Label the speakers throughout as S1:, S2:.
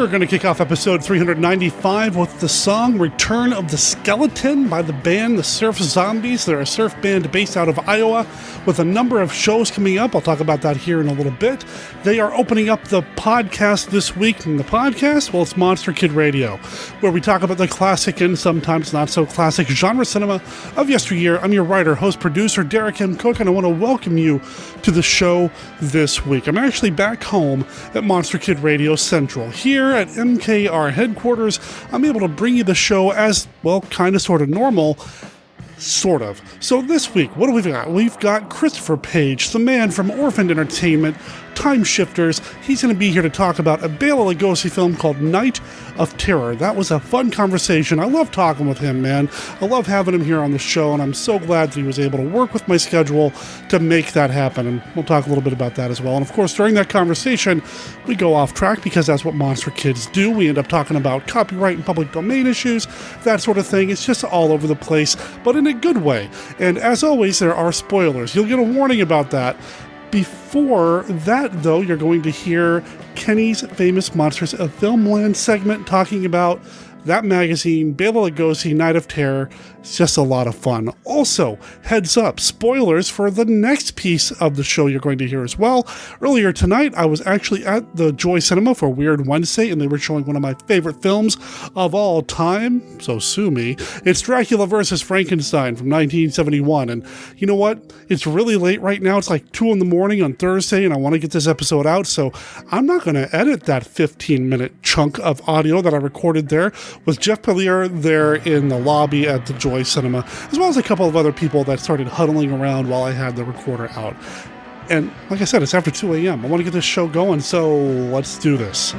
S1: We're going to kick off episode 395 with the song Return of the Skeleton by the band The Surf Zombies. They're a surf band based out of Iowa with a number of shows coming up. I'll talk about that here in a little bit. They are opening up the podcast this week. And the podcast, well, it's Monster Kid Radio, where we talk about the classic and sometimes not so classic genre cinema of yesteryear. I'm your writer, host, producer, Derek M. Cook, and I want to welcome you to the show this week. I'm actually back home at Monster Kid Radio Central. Here at MKR headquarters, I'm able to bring you the show as, well, kind of sort of normal. Sort of. So this week, what do we got? We've got Christopher Page, the man from Orphaned Entertainment, Time Shifters. He's going to be here to talk about a Bela Lugosi film called Night of Terror. That was a fun conversation. I love talking with him, man. I love having him here on the show, and I'm so glad that he was able to work with my schedule to make that happen, and we'll talk a little bit about that as well. And of course, during that conversation, we go off track because that's what Monster Kids do. We end up talking about copyright and public domain issues, that sort of thing. It's just all over the place, but in a good way. And as always, there are spoilers. You'll get a warning about that. Before that, though, you're going to hear Kenny's Famous Monsters of Filmland segment talking about that magazine, Bela Lugosi, Night of Terror. It's just a lot of fun. Also, heads up, spoilers for the next piece of the show you're going to hear as well. Earlier tonight, I was actually at the Joy Cinema for Weird Wednesday, and they were showing one of my favorite films of all time, so sue me. It's Dracula vs. Frankenstein from 1971, and you know what? It's really late right now. It's like 2 in the morning on Thursday, and I want to get this episode out, so I'm not going to edit that 15-minute chunk of audio that I recorded there with Jeff Polier there in the lobby at the Joy Cinema, as well as a couple of other people that started huddling around while I had the recorder out. And like I said, it's after 2 a.m. I want to get this show going, so let's do this.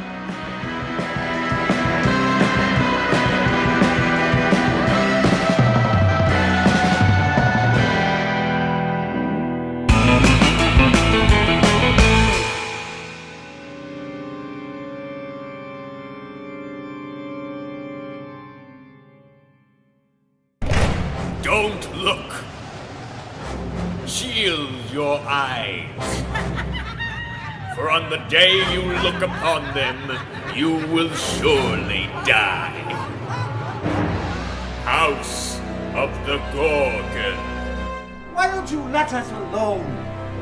S2: Don't look. Shield your eyes. For on the day you look upon them, you will surely die. House of the Gorgon.
S3: Why don't you let us alone?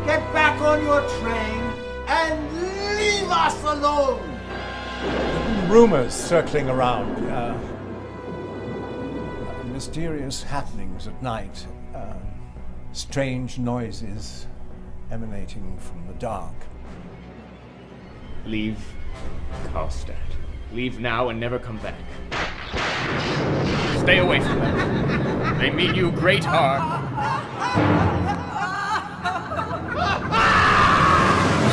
S3: Get back on your train and leave us alone!
S4: Rumors circling around. Mysterious happenings at night. Strange noises emanating from the dark.
S5: Leave Karlstadt. Leave now and never come back. Stay away from them. They mean you great harm.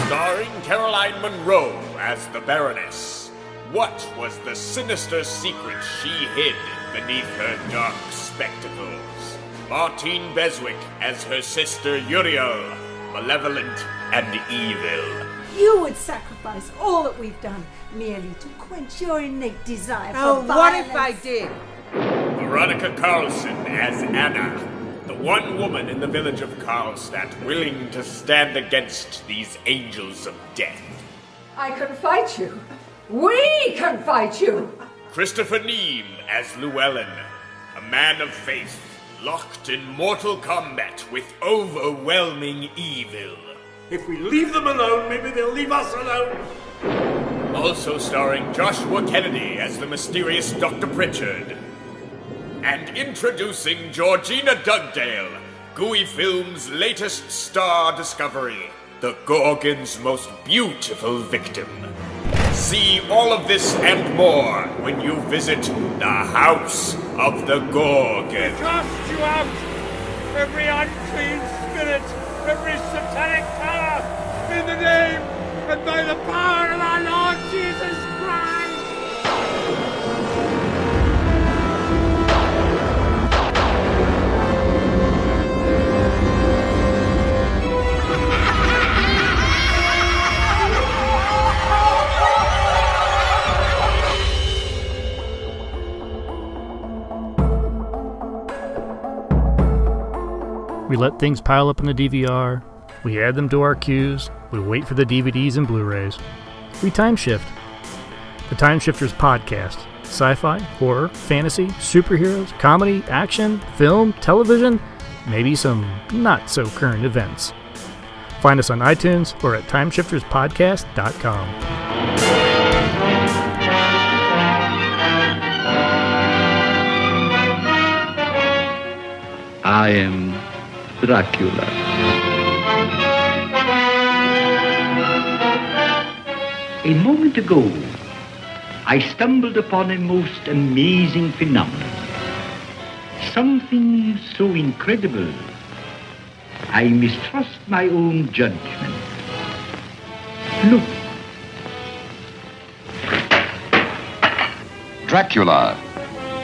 S2: Starring Caroline Munro as the Baroness. What was the sinister secret she hid beneath her dark spectacles? Martine Beswick as her sister Uriel, malevolent and evil.
S6: You would sacrifice all that we've done merely to quench your innate desire
S7: for
S6: violence.
S7: What if I did?
S2: Veronica Carlson as Anna, the one woman in the village of Karlstadt willing to stand against these angels of death.
S7: I can fight you. We can fight you.
S2: Christopher Neame as Llewellyn, a man of faith, locked in mortal combat with overwhelming evil.
S8: If we leave them alone, maybe they'll leave us alone.
S2: Also starring Joshua Kennedy as the mysterious Dr. Pritchard. And introducing Georgina Dugdale, Gooey Films' latest star discovery, the Gorgon's most beautiful victim. See all of this and more when you visit the House of the Gorgon.
S8: Cast you out! Every unclean spirit, every satanic power, in the name and by the power of our Lord Jesus Christ!
S9: We let things pile up in the DVR, we add them to our queues, we wait for the DVDs and Blu-rays. We time shift. The Time Shifters Podcast. Sci-fi, horror, fantasy, superheroes, comedy, action, film, television, maybe some not-so-current events. Find us on iTunes or at timeshifterspodcast.com.
S10: I am Dracula. A moment ago, I stumbled upon a most amazing phenomenon. Something so incredible, I mistrust my own judgment. Look.
S11: Dracula.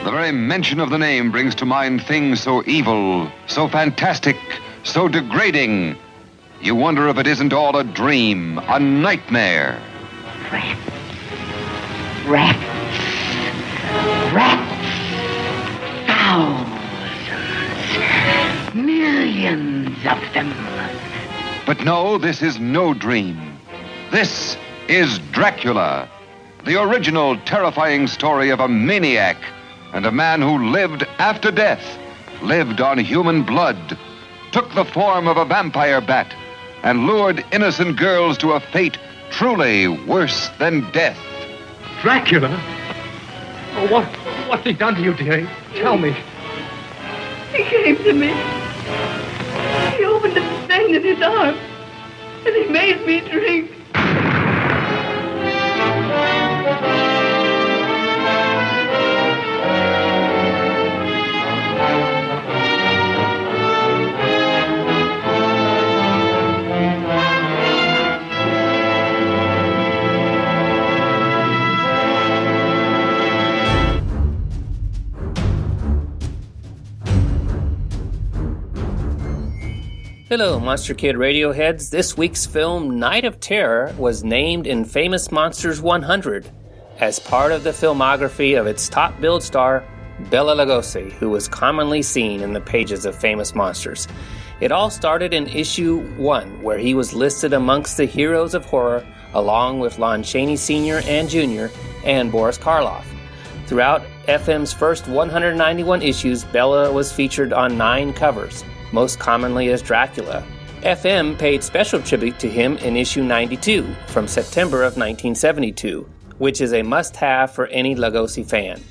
S11: The very mention of the name brings to mind things so evil, so fantastic, so degrading. You wonder if it isn't all a dream, a nightmare.
S10: Rats. Thousands. Millions of them.
S11: But no, this is no dream. This is Dracula, the original terrifying story of a maniac and a man who lived after death, lived on human blood, took the form of a vampire bat, and lured innocent girls to a fate truly worse than death.
S12: Dracula? Oh, what's he done to you, dearie? Tell me.
S13: He came to me. He opened the vein in his arm, and he made me drink.
S14: Hello, Monster Kid Radio heads. This week's film, Night of Terror, was named in Famous Monsters 100 as part of the filmography of its top-billed star, Bela Lugosi, who was commonly seen in the pages of Famous Monsters. It all started in issue 1, where he was listed amongst the heroes of horror, along with Lon Chaney Sr. and Jr. and Boris Karloff. Throughout FM's first 191 issues, Bela was featured on 9 covers, most commonly as Dracula. FM paid special tribute to him in issue 92 from September of 1972, which is a must-have for any Lugosi fan.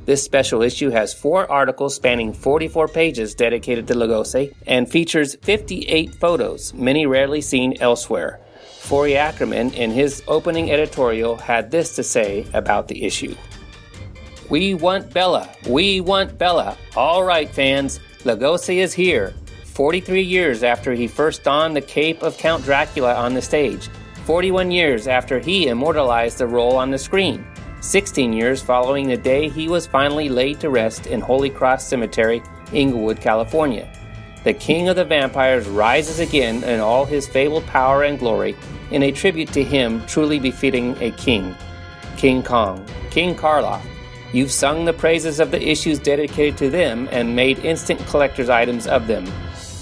S14: This special issue has 4 articles spanning 44 pages dedicated to Lugosi and features 58 photos, many rarely seen elsewhere. Forrest J Ackerman, in his opening editorial, had this to say about the issue. "We want Bela. We want Bela. All right, fans, Lugosi is here. 43 years after he first donned the cape of Count Dracula on the stage, 41 years after he immortalized the role on the screen, 16 years following the day he was finally laid to rest in Holy Cross Cemetery, Inglewood, California. The King of the Vampires rises again in all his fabled power and glory in a tribute to him truly befitting a king. King Kong, King Karloff, you've sung the praises of the issues dedicated to them and made instant collector's items of them.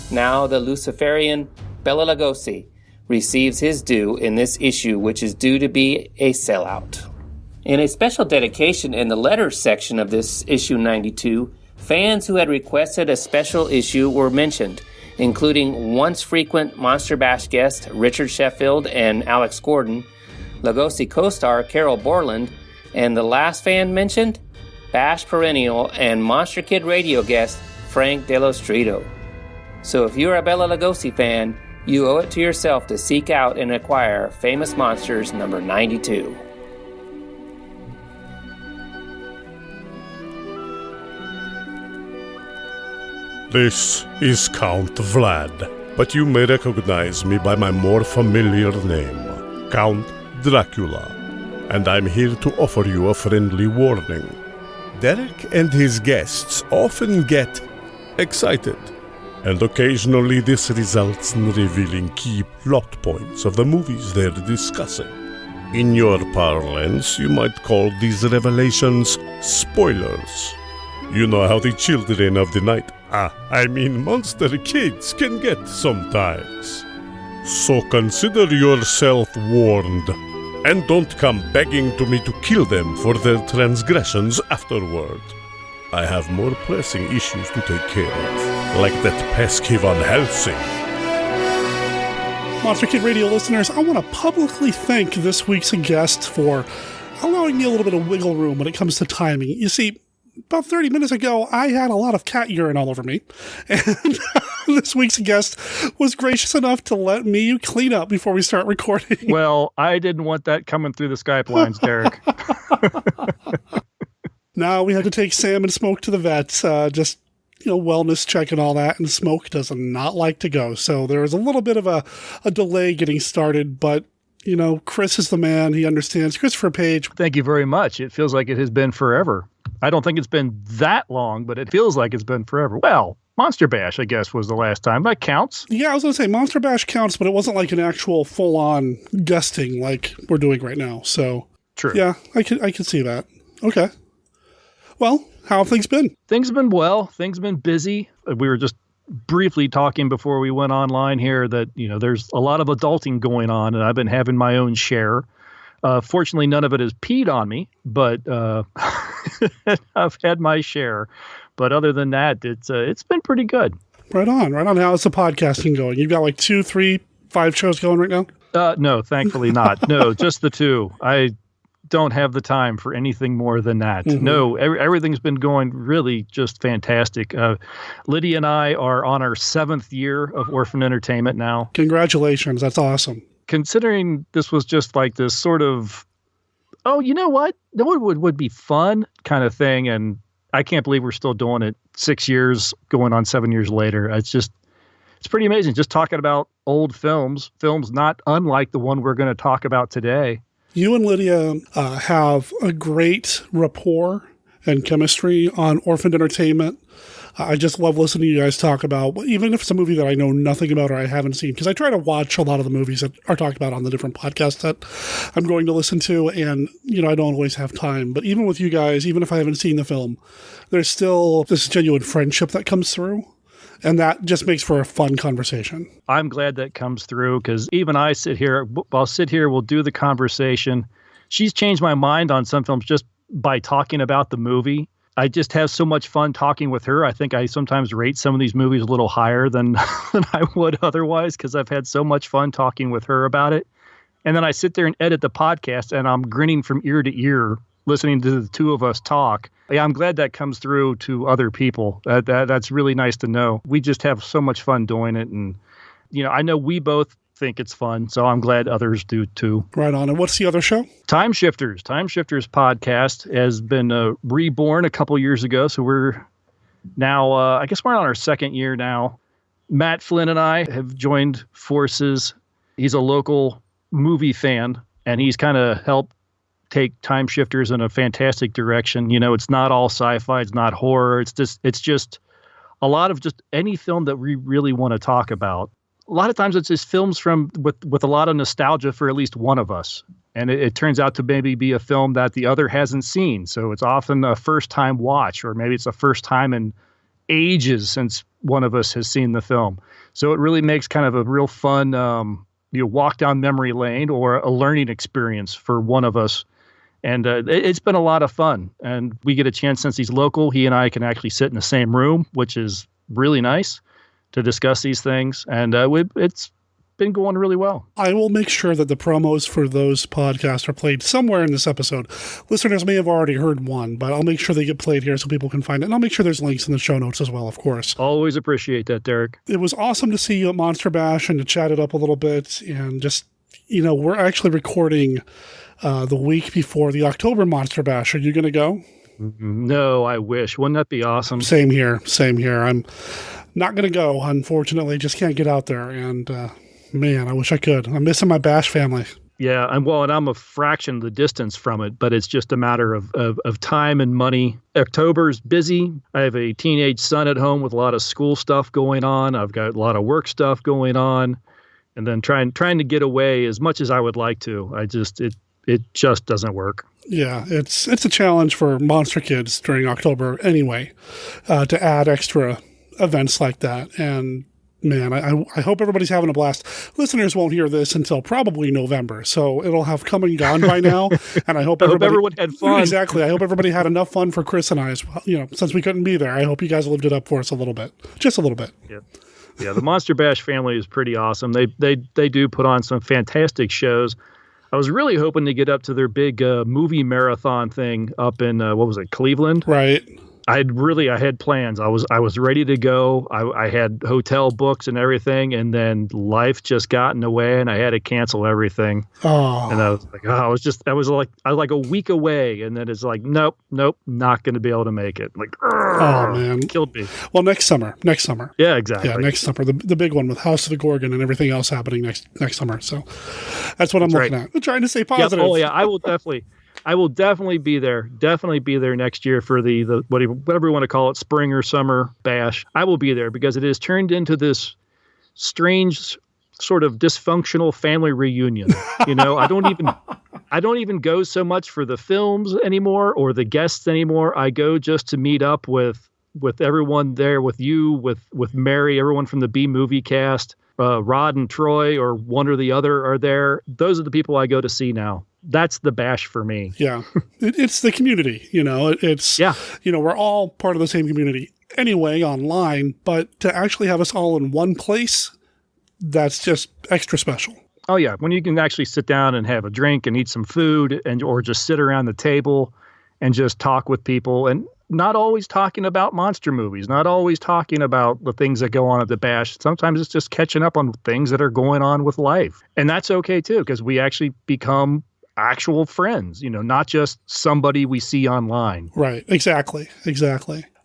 S14: Now the Luciferian Bela Lugosi receives his due in this issue, which is due to be a sellout." In a special dedication in the letters section of this issue 92, fans who had requested a special issue were mentioned, including once frequent Monster Bash guest Richard Sheffield and Alex Gordon, Lugosi co-star Carol Borland, and the last fan mentioned, Bash perennial and Monster Kid Radio guest Frank Dello Strito. So if you're a Bela Lugosi fan, you owe it to yourself to seek out and acquire Famous Monsters number 92.
S15: This is Count Vlad, but you may recognize me by my more familiar name, Count Dracula, and I'm here to offer you a friendly warning. Derek and his guests often get excited, and occasionally this results in revealing key plot points of the movies they're discussing. In your parlance, you might call these revelations spoilers. You know how the children of the night, monster kids, can get sometimes. So consider yourself warned And don't come begging to me to kill them for their transgressions afterward. I have more pressing issues to take care of, like that pesky Van Helsing.
S1: Monster Kid Radio listeners, I want to publicly thank this week's guest for allowing me a little bit of wiggle room when it comes to timing. You see, about 30 minutes ago, I had a lot of cat urine all over me, and this week's guest was gracious enough to let me clean up before we start recording.
S9: Well, I didn't want that coming through the Skype lines, Derek.
S1: Now we had to take Sam and Smoke to the vets, just wellness check and all that, and Smoke does not like to go. So there was a little bit of a delay getting started, but Chris is the man. He understands. Christopher Page.
S9: Thank you very much. It feels like it has been forever. I don't think it's been that long, but it feels like it's been forever. Well, Monster Bash, I guess, was the last time. That counts.
S1: Yeah, I was going to say Monster Bash counts, but it wasn't like an actual full-on guesting like we're doing right now. So,
S9: true.
S1: Yeah, I can see that. Okay. Well, how have things been?
S9: Things have been well. Things have been busy. We were just briefly talking before we went online here that, there's a lot of adulting going on, and I've been having my own share. Fortunately, none of it has peed on me, but I've had my share. But other than that, it's been pretty good.
S1: Right on. How's the podcasting going? You've got like 2, 3, 5 shows going right now?
S9: No, thankfully not. No, just the 2. I don't have the time for anything more than that. Mm-hmm. No, everything's been going really just fantastic. Lydia and I are on our 7th year of Orphaned Entertainment now.
S1: Congratulations. That's awesome.
S9: Considering this was just like this sort of, oh, you know what? No, it would be fun kind of thing. And I can't believe we're still doing it 6 years, going on 7 years later. It's pretty amazing. Just talking about old films not unlike the one we're going to talk about today.
S1: You and Lydia have a great rapport and chemistry on Orphaned Entertainment. I just love listening to you guys talk about, even if it's a movie that I know nothing about or I haven't seen, because I try to watch a lot of the movies that are talked about on the different podcasts that I'm going to listen to, and, I don't always have time. But even with you guys, even if I haven't seen the film, there's still this genuine friendship that comes through, and that just makes for a fun conversation.
S9: I'm glad that comes through, because even I'll sit here, we'll do the conversation. She's changed my mind on some films just by talking about the movie. I just have so much fun talking with her. I think I sometimes rate some of these movies a little higher than I would otherwise, because I've had so much fun talking with her about it. And then I sit there and edit the podcast, and I'm grinning from ear to ear listening to the two of us talk. Yeah, I'm glad that comes through to other people. That's really nice to know. We just have so much fun doing it. And, I know we both think it's fun, so I'm glad others do too.
S1: Right on. And what's the other show?
S9: Time Shifters. Time Shifters podcast has been reborn a couple years ago, so we're now, I guess we're on our 2nd year now. Matt Flynn and I have joined forces. He's a local movie fan, and he's kind of helped take Time Shifters in a fantastic direction. It's not all sci-fi, it's not horror, it's just a lot of just any film that we really want to talk about. A lot of times it's just films with a lot of nostalgia for at least one of us. And it turns out to maybe be a film that the other hasn't seen. So it's often a first time watch, or maybe it's a first time in ages since one of us has seen the film. So it really makes kind of a real fun, walk down memory lane or a learning experience for one of us. And it's been a lot of fun. And we get a chance, since he's local, he and I can actually sit in the same room, which is really nice, to discuss these things. And it's been going really well.
S1: I will make sure that the promos for those podcasts are played somewhere in this episode. Listeners may have already heard one, but I'll make sure they get played here so people can find it. And I'll make sure there's links in the show notes as well, of course.
S9: Always appreciate that, Derek.
S1: It was awesome to see you at Monster Bash and to chat it up a little bit. And just, we're actually recording the week before the October Monster Bash. Are you going to go?
S9: No, I wish. Wouldn't that be awesome?
S1: Same here. I'm not going to go, unfortunately. Just can't get out there. And, man, I wish I could. I'm missing my Bash family.
S9: Yeah, and I'm a fraction of the distance from it, but it's just a matter of time and money. October's busy. I have a teenage son at home with a lot of school stuff going on. I've got a lot of work stuff going on. And then trying to get away as much as I would like to. It just doesn't work.
S1: Yeah, it's a challenge for Monster Kids during October anyway, to add extra events like that. And man, I hope everybody's having a blast. Listeners won't hear this until probably November, so it'll have come and gone by now. And I hope
S9: everyone had fun.
S1: Exactly. I hope everybody had enough fun for Chris and I as well. Since we couldn't be there, I hope you guys lived it up for us a little bit, just a little bit.
S9: Yeah. The Monster Bash family is pretty awesome. They do put on some fantastic shows. I was really hoping to get up to their big movie marathon thing up in Cleveland?
S1: Right.
S9: I had plans. I was ready to go. I had hotel books and everything, and then life just got in the way, and I had to cancel everything.
S1: Oh.
S9: And I was like, I was like a week away, and then it's like, nope, not going to be able to make it. Like,
S1: oh man,
S9: killed me.
S1: Well, next summer.
S9: Yeah, exactly.
S1: Yeah, next summer, the big one with House of the Gorgon and everything else happening next summer. So that's what I'm looking at. I'm trying to stay positive.
S9: Yep. Oh yeah, I will definitely be there. Definitely be there next year for the whatever you want to call it, spring or summer bash. I will be there because it has turned into this strange sort of dysfunctional family reunion. I don't even go so much for the films anymore or the guests anymore. I go just to meet up with everyone there, with you, with Mary, everyone from the B movie cast, Rod and Troy, or one or the other are there. Those are the people I go to see now. That's the bash for me.
S1: Yeah. It's the community, we're all part of the same community anyway online, but to actually have us all in one place, that's just extra special.
S9: Oh yeah. When you can actually sit down and have a drink and eat some food or just sit around the table and just talk with people, and not always talking about monster movies, not always talking about the things that go on at the bash. Sometimes it's just catching up on things that are going on with life. And that's okay too, because we actually become actual friends, not just somebody we see online.
S1: Right. Exactly.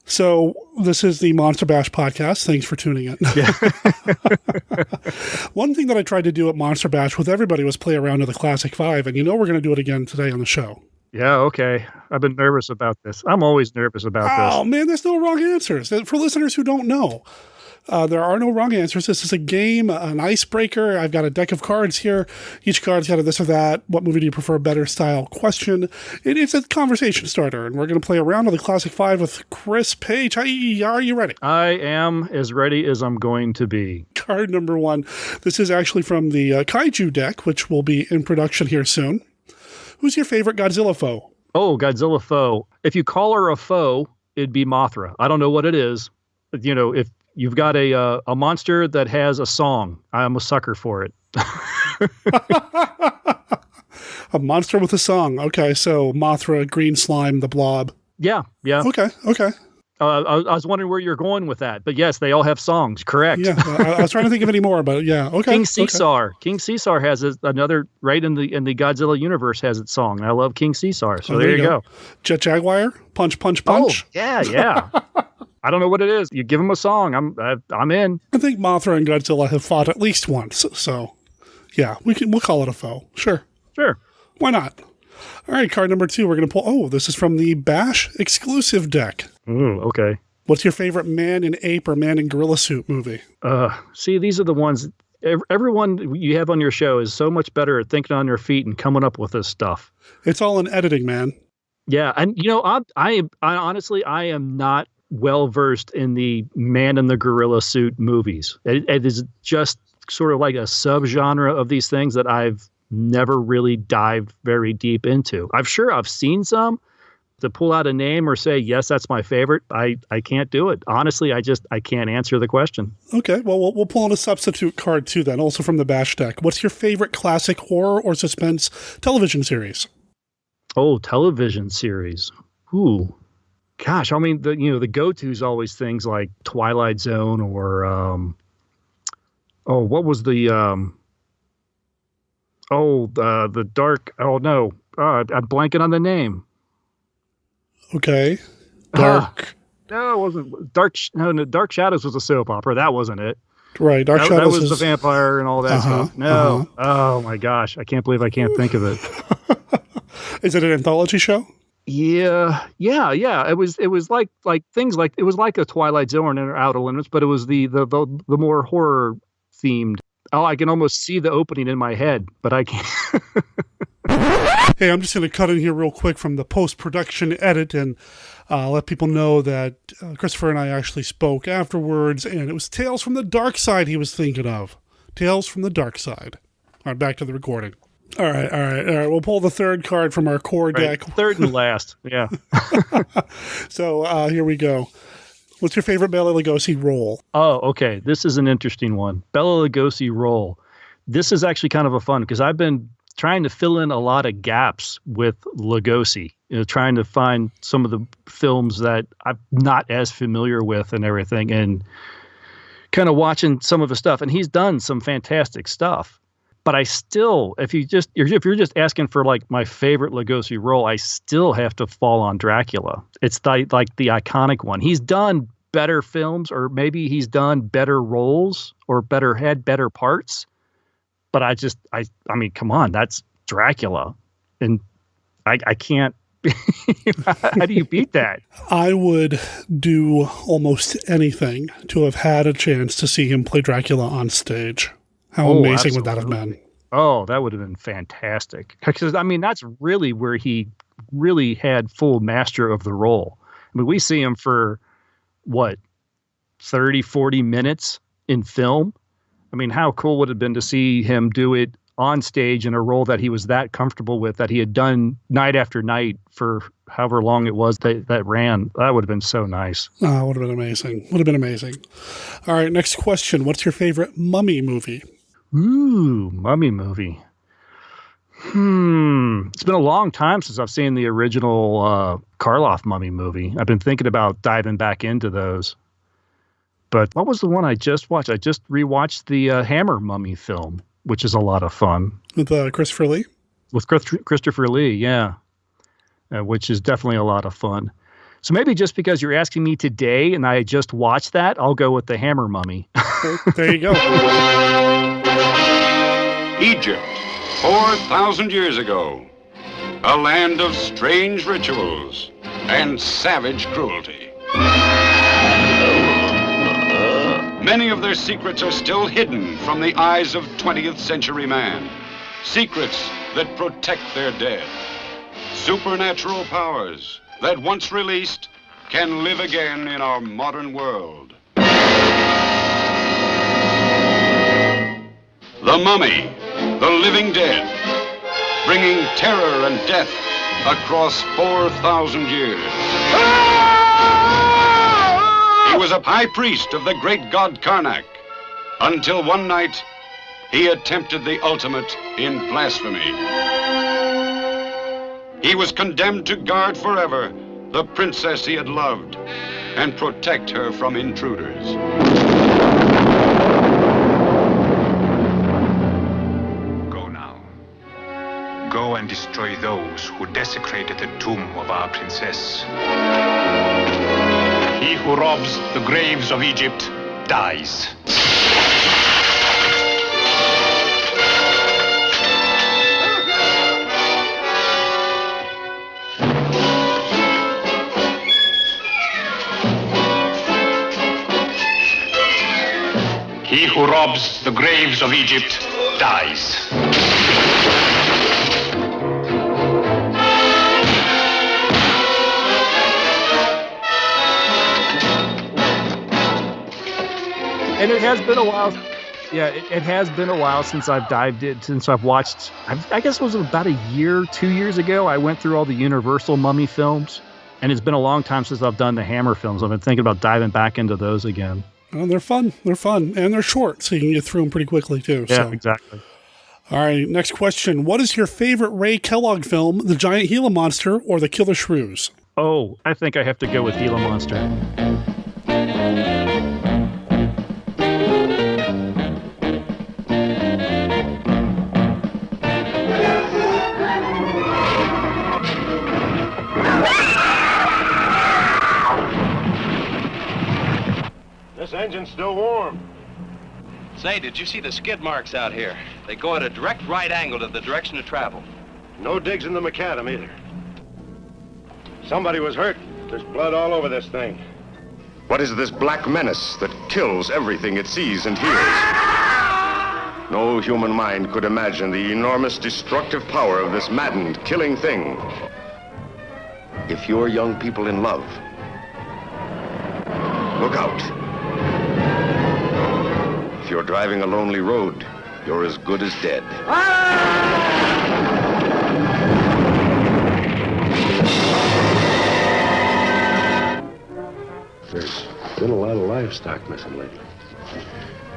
S1: So this is the Monster Bash podcast. Thanks for tuning in.
S9: Yeah.
S1: One thing that I tried to do at Monster Bash with everybody was play around to the Classic Five, and we're going to do it again today on the show.
S9: Yeah, okay. I've been nervous about this. I'm always nervous about this.
S1: Oh, man, there's no wrong answers. For listeners who don't know, there are no wrong answers. This is a game, an icebreaker. I've got a deck of cards here. Each card's got a this or that. What movie do you prefer better style question. It's a conversation starter, and we're going to play around with the Classic Five with Chris Page. Are you ready?
S9: I am as ready as I'm going to be.
S1: Card number one. This is actually from the Kaiju deck, which will be in production here soon. Who's your favorite Godzilla foe?
S9: Oh, Godzilla foe. If you call her a foe, it'd be Mothra. I don't know what it is. But, if you've got a monster that has a song, I'm a sucker for it.
S1: A monster with a song. Okay, so Mothra, Green Slime, the Blob.
S9: Yeah.
S1: Okay.
S9: I was wondering where you're going with that, but yes, they all have songs. Correct.
S1: Yeah, I was trying to think of any more, but yeah, okay.
S9: King Caesar. Okay. King Caesar has another right in the Godzilla universe has its song. And I love King Caesar. So there you go.
S1: Jet Jaguar, punch.
S9: Oh, yeah. I don't know what it is. You give them a song, I'm in.
S1: I think Mothra and Godzilla have fought at least once, so yeah, we'll call it a foe. Sure. Why not? All right, card number two. We're going to pull. Oh, this is from the Bash exclusive deck.
S9: Ooh, okay.
S1: What's your favorite man in ape or man in gorilla suit movie?
S9: See, these are the ones. Everyone you have on your show is so much better at thinking on their feet and coming up with this stuff.
S1: It's all in editing, man.
S9: Yeah, and I honestly am not well versed in the man in the gorilla suit movies. It is just sort of like a subgenre of these things that I've never really dived very deep into. I've seen some. To pull out a name or say, yes, that's my favorite, I can't do it. Honestly, I can't answer the question.
S1: Okay, well, we'll pull in a substitute card too then, also from the Bash deck. What's your favorite classic horror or suspense television series?
S9: Oh, television series. Ooh. Gosh, I mean, the go-tos always things like Twilight Zone or, what was the dark, I'm blanking on the name.
S1: Okay. Dark.
S9: No, it wasn't. Dark Shadows was a soap opera. That wasn't it.
S1: Right. Dark Shadows
S9: was the vampire and all that stuff. No. Oh my gosh. I can't believe I can't think of it.
S1: Is it an anthology show?
S9: Yeah. It was like things like, it was like a Twilight Zone or Outer Limits, but it was the more horror themed. Oh, I can almost see the opening in my head, but I can't.
S1: Hey, I'm just going to cut in here real quick from the post-production edit, and Let people know that Christopher and I actually spoke afterwards, and it was Tales from the Dark Side he was thinking of. Tales from the Dark Side. All right, back to the recording. All right. We'll pull the third card from our core deck.
S16: Third and last, yeah.
S1: So here we go. What's your favorite Bela Lugosi role?
S16: Oh, okay. This is an interesting one. Bela Lugosi role. This is actually kind of a fun because I've been trying to fill in a lot of gaps with Lugosi, trying to find some of the films that I'm not as familiar with and everything, and kind of watching some of his stuff. And he's done some fantastic stuff. But I still, if you're just asking for like my favorite Lugosi role, I still have to fall on Dracula. It's the iconic one. He's done better films, or maybe he's done better roles, or had better parts. But I mean, come on, that's Dracula, and I can't. How do you beat that?
S1: I would do almost anything to have had a chance to see him play Dracula on stage. How amazing would that have been?
S16: Oh, that would have been fantastic. Because, I mean, that's really where he really had full master of the role. I mean, we see him for, 30, 40 minutes in film? I mean, how cool would it have been to see him do it on stage in a role that he was that comfortable with, that he had done night after night for however long it was that ran? That would have been so nice.
S1: Oh, would have been amazing. All right, next question. What's your favorite Mummy movie?
S16: Ooh, Mummy movie. It's been a long time since I've seen the original Karloff Mummy movie. I've been thinking about diving back into those. But what was the one I just watched? I just rewatched the Hammer Mummy film, which is a lot of fun.
S1: With Christopher Lee?
S16: With Christopher Lee, yeah. Which is definitely a lot of fun. So maybe just because you're asking me today and I just watched that, I'll go with the Hammer Mummy.
S1: There you go.
S17: Egypt, 4,000 years ago. A land of strange rituals and savage cruelty. Many of their secrets are still hidden from the eyes of 20th century man. Secrets that protect their dead. Supernatural powers that once released can live again in our modern world. The Mummy, the living dead, bringing terror and death across 4,000 years. He was a high priest of the great god Karnak, until one night he attempted the ultimate in blasphemy. He was condemned to guard forever the princess he had loved and protect her from intruders.
S18: Go now. Go and destroy those who desecrated the tomb of our princess. He who robs the graves of Egypt dies. He who robs the graves of Egypt dies.
S16: And it has been a while. Yeah, it has been a while since I've watched. I guess it was about 2 years ago. I went through all the Universal Mummy films, and it's been a long time since I've done the Hammer films. I've been thinking about diving back into those again.
S1: Well, they're fun. And they're short, so you can get through them pretty quickly, too.
S16: Yeah, exactly.
S1: All right, next question. What is your favorite Ray Kellogg film, The Giant Gila Monster or The Killer Shrews?
S16: Oh, I think I have to go with Gila Monster.
S19: This engine's still warm.
S20: Say, did you see the skid marks out here? They go at a direct right angle to the direction of travel.
S19: No digs in the macadam either. Somebody was hurt. There's blood all over this thing.
S21: What is this black menace that kills everything it sees and hears? No human mind could imagine the enormous destructive power of this maddened, killing thing. if you're young people in love, look out. If you're driving a lonely road, you're as good as dead.
S19: There's been a lot of livestock missing lately.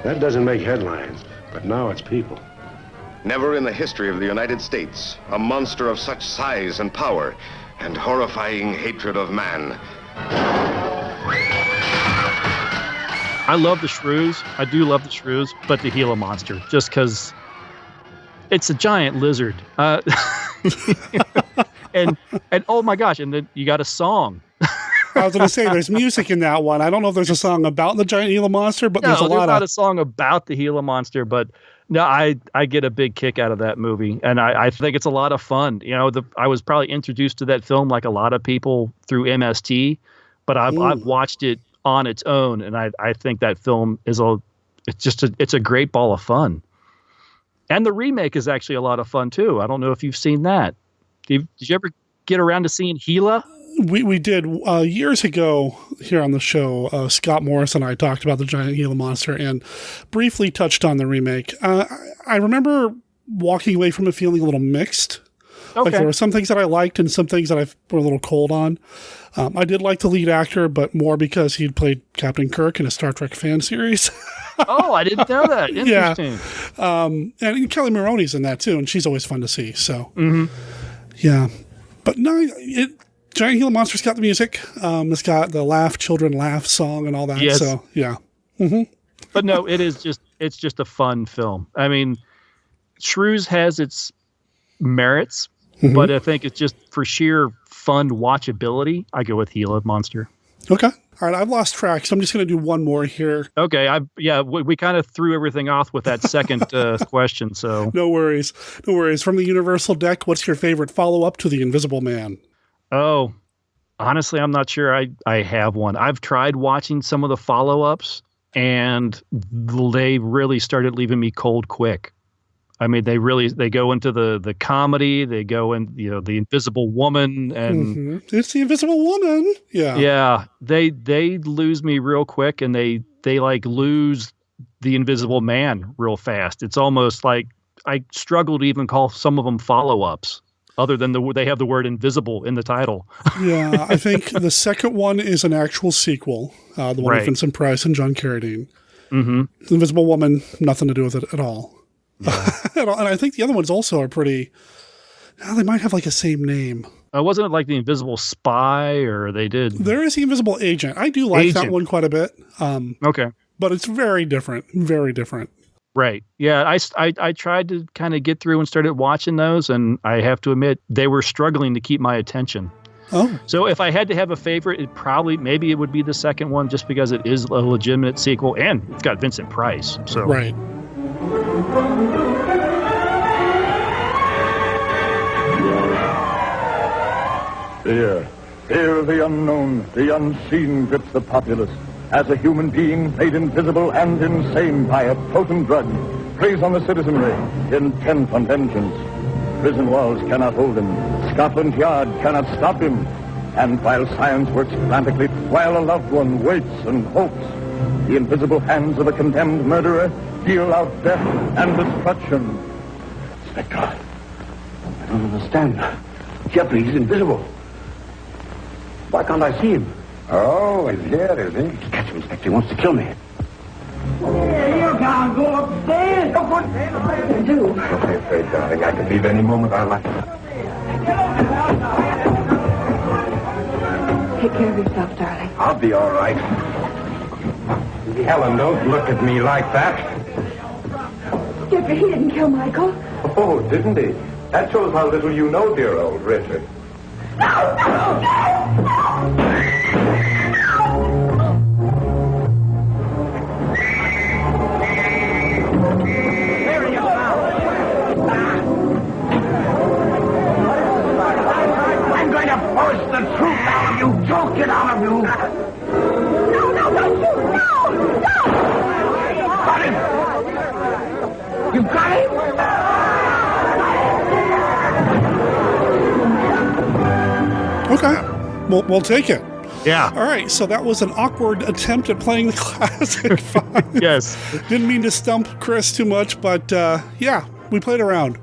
S19: That doesn't make headlines, but now it's people.
S21: Never in the history of the United States, a monster of such size and power and horrifying hatred of man.
S16: I love the shrews. I do love the shrews, but the Gila monster, just because it's a giant lizard. And oh my gosh, and then you got a song.
S1: I was going to say, there's music in that one. I don't know if there's a song about the giant Gila monster, but there's not
S16: a song about the Gila monster, but no, I get a big kick out of that movie, and I think it's a lot of fun. You know, I was probably introduced to that film like a lot of people through MST, but I've watched it on its own, and I think that film is it's a great ball of fun. And the remake is actually a lot of fun too. I don't know if you've seen that. Did you ever get around to seeing Gila?
S1: We did years ago here on the show. Scott Morris and I talked about the giant Gila monster and briefly touched on the remake. I remember walking away from it feeling a little mixed. Okay. Like there were some things that I liked and some things that I were a little cold on. I did like the lead actor, but more because he'd played Captain Kirk in a Star Trek fan series.
S16: Oh, I didn't know that. Interesting.
S1: Yeah. And Kelly Maroney's in that too, and she's always fun to see. So, yeah. But no, Giant Gila Monster's got the music. It's got the Laugh Children Laugh song and all that.
S16: Yes.
S1: So, yeah. Mm-hmm.
S16: But no, it's just a fun film. I mean, Shrews has its merits, but I think it's just for sheer fun watchability, I go with Gila Monster.
S1: Okay. All right, I've lost track, so I'm just going to do one more here.
S16: Okay, we kind of threw everything off with that second question, so.
S1: No worries. From the Universal deck, what's your favorite follow-up to The Invisible Man?
S16: Oh, honestly, I'm not sure I have one. I've tried watching some of the follow-ups, and they really started leaving me cold quick. I mean, they go into the comedy, they go in, the Invisible Woman, and
S1: it's the Invisible Woman. Yeah.
S16: Yeah. They lose me real quick, and they like lose the Invisible Man real fast. It's almost like I struggle to even call some of them follow-ups, other than they have the word invisible in the title.
S1: Yeah. I think the second one is an actual sequel, the one with Vincent Price and John Carradine. The Invisible Woman, nothing to do with it at all. Yeah. And I think the other ones also are pretty. They might have like a same name.
S16: Wasn't it like the Invisible Spy, or they did?
S1: There is the Invisible Agent. I do like that one quite a bit.
S16: Okay,
S1: but it's very different. Very different.
S16: Right. Yeah. I tried to kind of get through and started watching those, and I have to admit they were struggling to keep my attention.
S1: Oh.
S16: So if I had to have a favorite, maybe it would be the second one, just because it is a legitimate sequel and it's got Vincent Price. So
S1: right.
S3: Fear of the unknown, the unseen grips the populace. As a human being made invisible and insane by a potent drug, preys on the citizenry, intent on vengeance. Prison walls cannot hold him. Scotland Yard cannot stop him. And while science works frantically, while a loved one waits and hopes, the invisible hands of a condemned murderer deal out death and destruction.
S22: Inspector, I don't understand. Jeffrey, he's invisible. Why can't I see him? Oh, he's here, is he? Catch him, Inspector. He wants to kill me.
S8: You can't go upstairs. Look what I do.
S22: Don't be afraid, darling. I can leave any moment I like.
S13: Take care of yourself, darling.
S22: I'll be all right. Helen, don't look at me like that.
S13: Jeffrey, he didn't kill Michael.
S22: Oh, didn't he? That shows how little you know, dear old Richard.
S8: I'm going to force the truth out of you. Choke it out of you. No, don't shoot. No. Got him. You got him?
S1: Okay. We'll take it.
S16: Yeah.
S1: All right, so that was an awkward attempt at playing the classic five.
S16: Yes.
S1: Didn't mean to stump Chris too much, but yeah, we played around.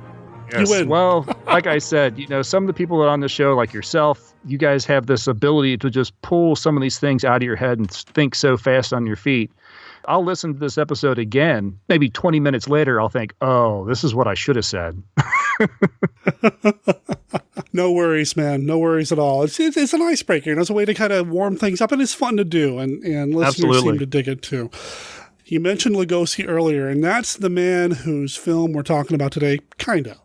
S16: Yes.
S1: You win.
S16: Well, like I said, some of the people on the show, like yourself, you guys have this ability to just pull some of these things out of your head and think so fast on your feet. I'll listen to this episode again. Maybe 20 minutes later, I'll think, oh, this is what I should have said.
S1: No worries, man. No worries at all. It's an icebreaker. It's a way to kind of warm things up, and it's fun to do, and listeners
S16: Absolutely.
S1: seem to dig it too. You mentioned Lugosi earlier, and that's the man whose film we're talking about today, kind of.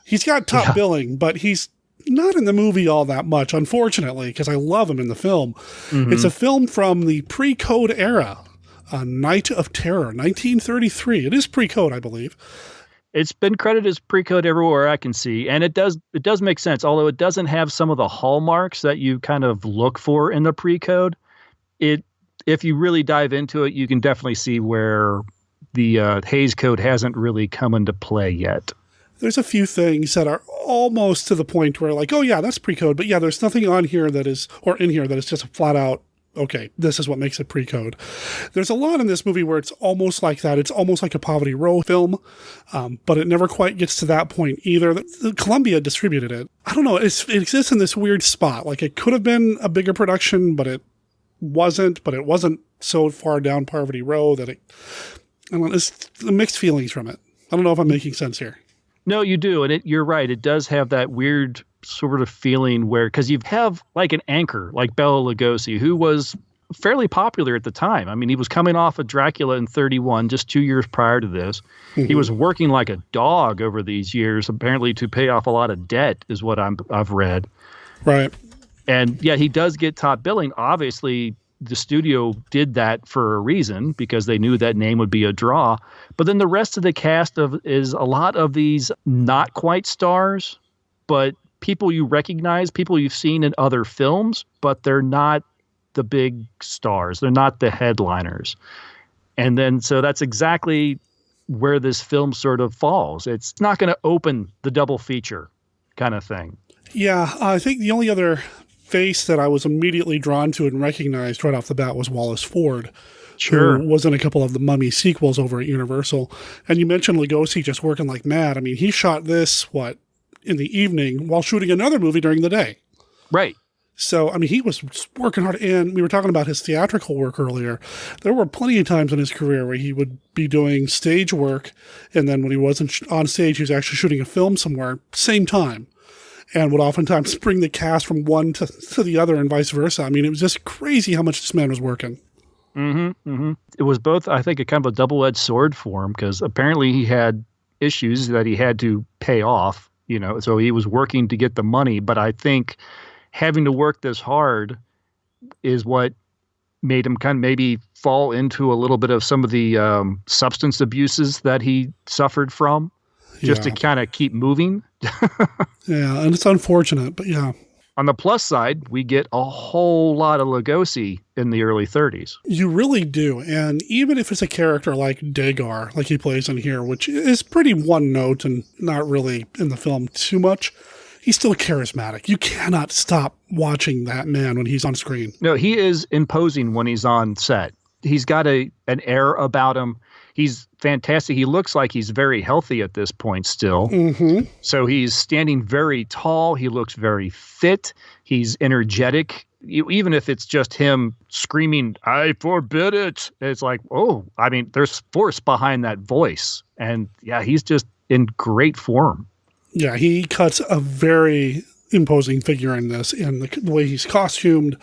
S1: He's got top billing, but he's not in the movie all that much, unfortunately, because I love him in the film. Mm-hmm. It's a film from the pre-code era, A Night of Terror, 1933. It is pre-code, I believe.
S16: It's been credited as pre-code everywhere I can see, and it does make sense, although it doesn't have some of the hallmarks that you kind of look for in the pre-code. If you really dive into it, you can definitely see where the Hays Code hasn't really come into play yet.
S1: There's a few things that are almost to the point where like, oh yeah, that's pre-code, but yeah, there's nothing on here that is, or in here that is just a flat out, okay, this is what makes it pre-code. There's a lot in this movie where it's almost like that. It's almost like a Poverty Row film, but it never quite gets to that point either. Columbia distributed it. I don't know. It exists in this weird spot. Like it could have been a bigger production, but it wasn't so far down Poverty Row that it's mixed feelings from it. I don't know if I'm making sense here.
S16: No, you do. And you're right. It does have that weird sort of feeling where, because you have like an anchor like Bela Lugosi, who was fairly popular at the time. I mean, he was coming off of Dracula in 1931, just 2 years prior to this. Mm-hmm. He was working like a dog over these years, apparently to pay off a lot of debt, is what I've read.
S1: Right.
S16: And yeah, he does get top billing. Obviously, the studio did that for a reason, because they knew that name would be a draw. But then the rest of the cast is a lot of these not quite stars, but people you recognize, people you've seen in other films, but they're not the big stars. They're not the headliners. And then so that's exactly where this film sort of falls. It's not going to open the double feature kind of thing.
S1: Yeah, I think the only other face that I was immediately drawn to and recognized right off the bat was Wallace Ford.
S16: Sure.
S1: Who was in a couple of the Mummy sequels over at Universal. And you mentioned Lugosi just working like mad. I mean, he shot this, in the evening while shooting another movie during the day.
S16: Right.
S1: So, I mean, he was working hard. And we were talking about his theatrical work earlier. There were plenty of times in his career where he would be doing stage work. And then when he wasn't on stage, he was actually shooting a film somewhere, same time. And would oftentimes bring the cast from one to the other and vice versa. I mean, it was just crazy how much this man was working.
S16: Mm-hmm, mm-hmm. It was both, I think, a kind of a double-edged sword for him, because apparently he had issues that he had to pay off, so he was working to get the money. But I think having to work this hard is what made him kind of maybe fall into a little bit of some of the substance abuses that he suffered from, just to kind of keep moving.
S1: Yeah, and it's unfortunate, but yeah.
S16: On the plus side, we get a whole lot of Lugosi in the early 30s.
S1: You really do. And even if it's a character like Dagar, like he plays in here, which is pretty one note and not really in the film too much, he's still charismatic. You cannot stop watching that man when he's on screen.
S16: No, he is imposing when he's on set. He's got an air about him. He's fantastic. He looks like he's very healthy at this point still.
S1: Mm-hmm.
S16: So he's standing very tall. He looks very fit. He's energetic. Even if it's just him screaming, "I forbid it." It's like, oh, I mean, there's force behind that voice. And yeah, he's just in great form.
S1: Yeah, he cuts a very imposing figure in this, and the way he's costumed,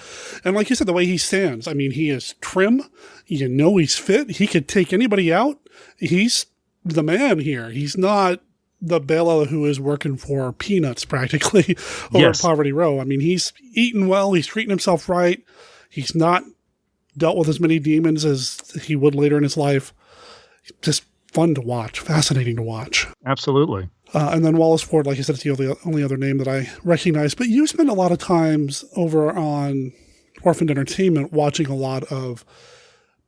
S1: and like you said, the way he stands. I mean, he is trim. He's fit. He could take anybody out. He's the man here. He's not the Bela who is working for peanuts practically over at Poverty Row. I mean, he's eating well. He's treating himself right. He's not dealt with as many demons as he would later in his life. Just fun to watch. Fascinating to watch.
S16: Absolutely.
S1: And then Wallace Ford, like I said, it's the only other name that I recognize. But you spend a lot of times over on Orphaned Entertainment watching a lot of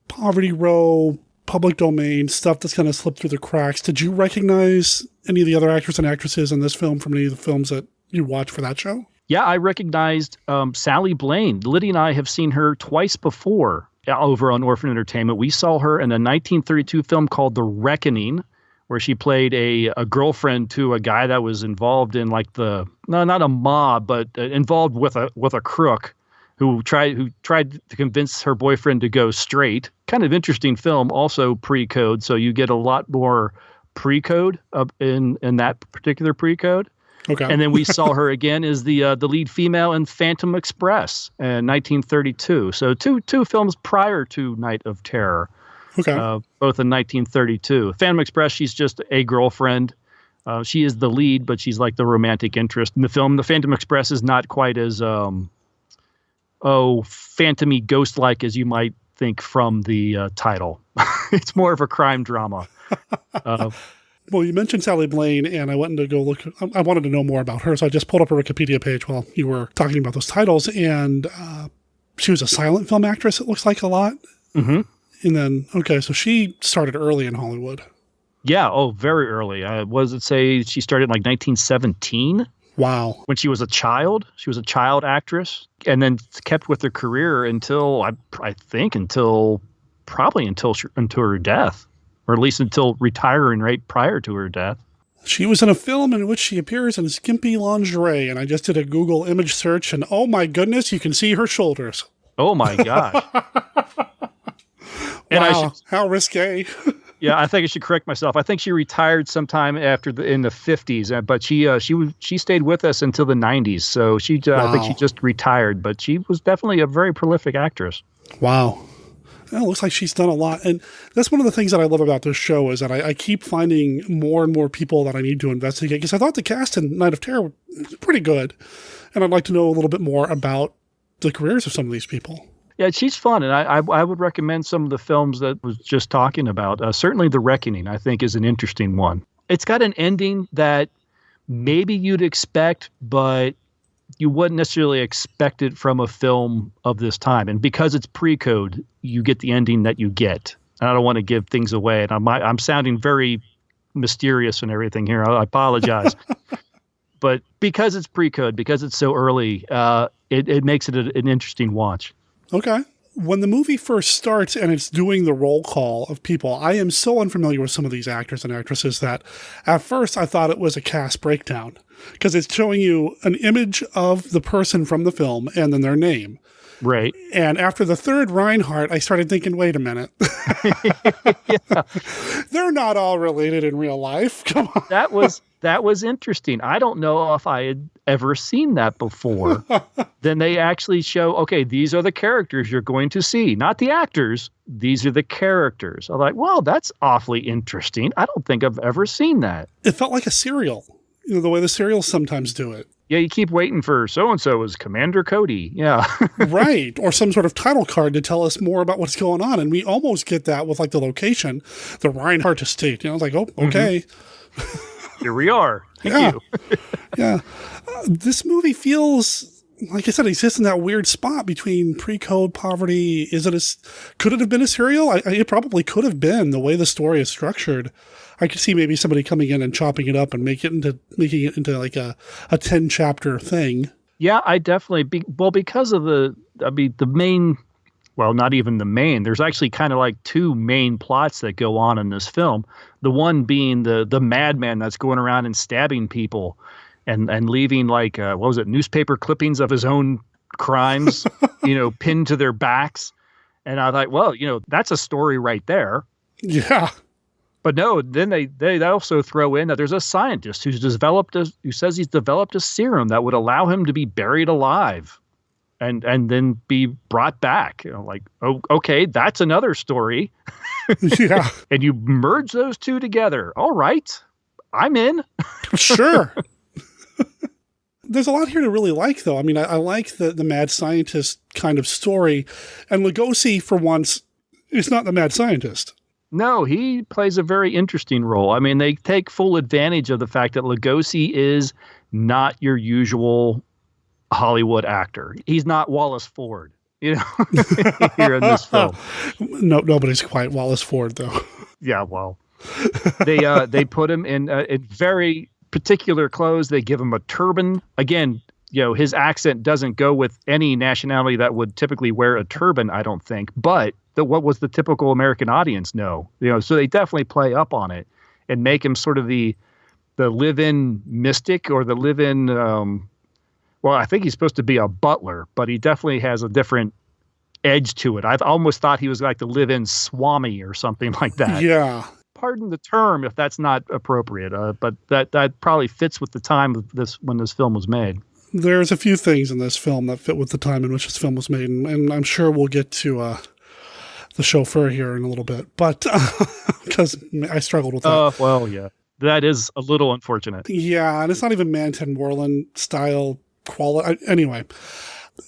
S1: Poverty Row, public domain, stuff that's kind of slipped through the cracks. Did you recognize any of the other actors and actresses in this film from any of the films that you watched for that show?
S16: Yeah, I recognized Sally Blaine. Liddy and I have seen her twice before over on Orphaned Entertainment. We saw her in a 1932 film called The Reckoning, where she played a girlfriend to a guy that was involved in like not a mob, but involved with a crook who tried to convince her boyfriend to go straight. Kind of interesting film, also pre-code, so you get a lot more pre-code in that particular pre-code.
S1: Okay.
S16: And then we saw her again as the lead female in Phantom Express in 1932. So two films prior to Night of Terror.
S1: Okay.
S16: Both in 1932. Phantom Express, she's just a girlfriend. She is the lead, but she's like the romantic interest in the film. The Phantom Express is not quite as phantom-y, ghost-like as you might think from the title. It's more of a crime drama.
S1: Well, you mentioned Sally Blaine, and I went to go look. I wanted to know more about her, so I just pulled up her Wikipedia page while you were talking about those titles, and she was a silent film actress, it looks like, a lot.
S16: Mm-hmm.
S1: And then, okay, so she started early in Hollywood.
S16: Yeah, very early. What does it say? She started in like 1917?
S1: Wow.
S16: When she was a child. She was a child actress, and then kept with her career until, I think, until her death. Or at least until retiring right prior to her death.
S1: She was in a film in which she appears in skimpy lingerie, and I just did a Google image search, and oh my goodness, you can see her shoulders.
S16: Oh my gosh. And
S1: wow, how risque.
S16: Yeah, I think I should correct myself. I think she retired sometime in the 50s, but she stayed with us until the 90s. So wow. I think she just retired, but she was definitely a very prolific actress.
S1: Wow. Well, it looks like she's done a lot. And that's one of the things that I love about this show is that I keep finding more and more people that I need to investigate, because I thought the cast in Night of Terror was pretty good. And I'd like to know a little bit more about the careers of some of these people.
S16: Yeah, she's fun. And I would recommend some of the films that I was just talking about. Certainly The Reckoning, I think, is an interesting one. It's got an ending that maybe you'd expect, but you wouldn't necessarily expect it from a film of this time. And because it's pre-code, you get the ending that you get. And I don't want to give things away. And I'm sounding very mysterious and everything here. I apologize. But because it's pre-code, because it's so early, it makes it an interesting watch.
S1: Okay. When the movie first starts and it's doing the roll call of people, I am so unfamiliar with some of these actors and actresses that at first I thought it was a cast breakdown, because it's showing you an image of the person from the film and then their name.
S16: Right.
S1: And after the third Reinhardt, I started thinking, wait a minute.
S16: Yeah.
S1: They're not all related in real life. Come on.
S16: That was interesting. I don't know if I had ever seen that before. Then they actually show, okay, these are the characters you're going to see, not the actors. These are the characters. I'm like, well, that's awfully interesting. I don't think I've ever seen that.
S1: It felt like a serial, the way the serials sometimes do it.
S16: Yeah, you keep waiting for so-and-so as Commander Cody. Yeah.
S1: Right. Or some sort of title card to tell us more about what's going on. And we almost get that with like the location, the Reinhardt estate. It's like, oh, okay.
S16: Mm-hmm. Here we are.
S1: Thank you. Yeah. This movie feels, like I said, it exists in that weird spot between pre-code, poverty. Could it have been a serial? It probably could have been, the way the story is structured. I could see maybe somebody coming in and chopping it up and making it into like a 10-chapter thing.
S16: Yeah, I definitely, because of the main, well, not even the main, there's actually kind of like two main plots that go on in this film. The one being the madman that's going around and stabbing people and leaving like, newspaper clippings of his own crimes, pinned to their backs. And I thought, well, that's a story right there.
S1: Yeah.
S16: But no, then they also throw in that there's a scientist who says he's developed a serum that would allow him to be buried alive and then be brought back. Like, oh, okay, that's another story.
S1: Yeah.
S16: And you merge those two together. All right, I'm in.
S1: Sure. There's a lot here to really like, though. I mean, I like the mad scientist kind of story. And Lugosi, for once, is not the mad scientist.
S16: No, he plays a very interesting role. I mean, they take full advantage of the fact that Lugosi is not your usual Hollywood actor. He's not Wallace Ford, here in this film.
S1: No, nobody's quite Wallace Ford, though.
S16: Yeah, well, they put him in very particular clothes. They give him a turban. Again, his accent doesn't go with any nationality that would typically wear a turban, I don't think. But what was the typical American audience know? So they definitely play up on it and make him sort of the live-in mystic or the live-in. Well, I think he's supposed to be a butler, but he definitely has a different edge to it. I almost thought he was like the live-in Swami or something like that.
S1: Yeah.
S16: Pardon the term if that's not appropriate, but that probably fits with the time of this when this film was made.
S1: There's a few things in this film that fit with the time in which this film was made, and I'm sure we'll get to the chauffeur here in a little bit, but because I struggled with that.
S16: Well, yeah. That is a little unfortunate.
S1: Yeah, and it's not even Manton Moreland style quality. Anyway,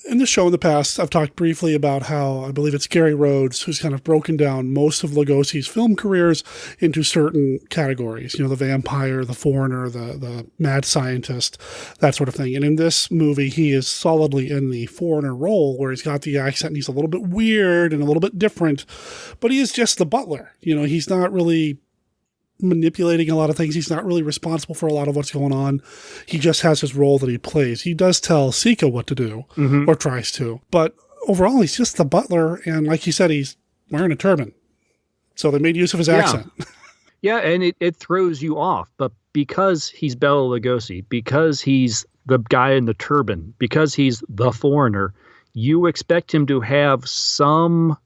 S1: in the show in the past, I've talked briefly about how I believe it's Gary Rhodes who's kind of broken down most of Lugosi's film careers into certain categories. The vampire, the foreigner, the mad scientist, that sort of thing. And in this movie, he is solidly in the foreigner role where he's got the accent and he's a little bit weird and a little bit different, but he is just the butler. He's not really manipulating a lot of things. He's not really responsible for a lot of what's going on. He just has his role that he plays. He does tell Sika what to do, or tries to. But overall, he's just the butler. And like you said, he's wearing a turban. So they made use of his accent.
S16: Yeah, and it throws you off. But because he's Bela Lugosi, because he's the guy in the turban, because he's the foreigner, you expect him to have some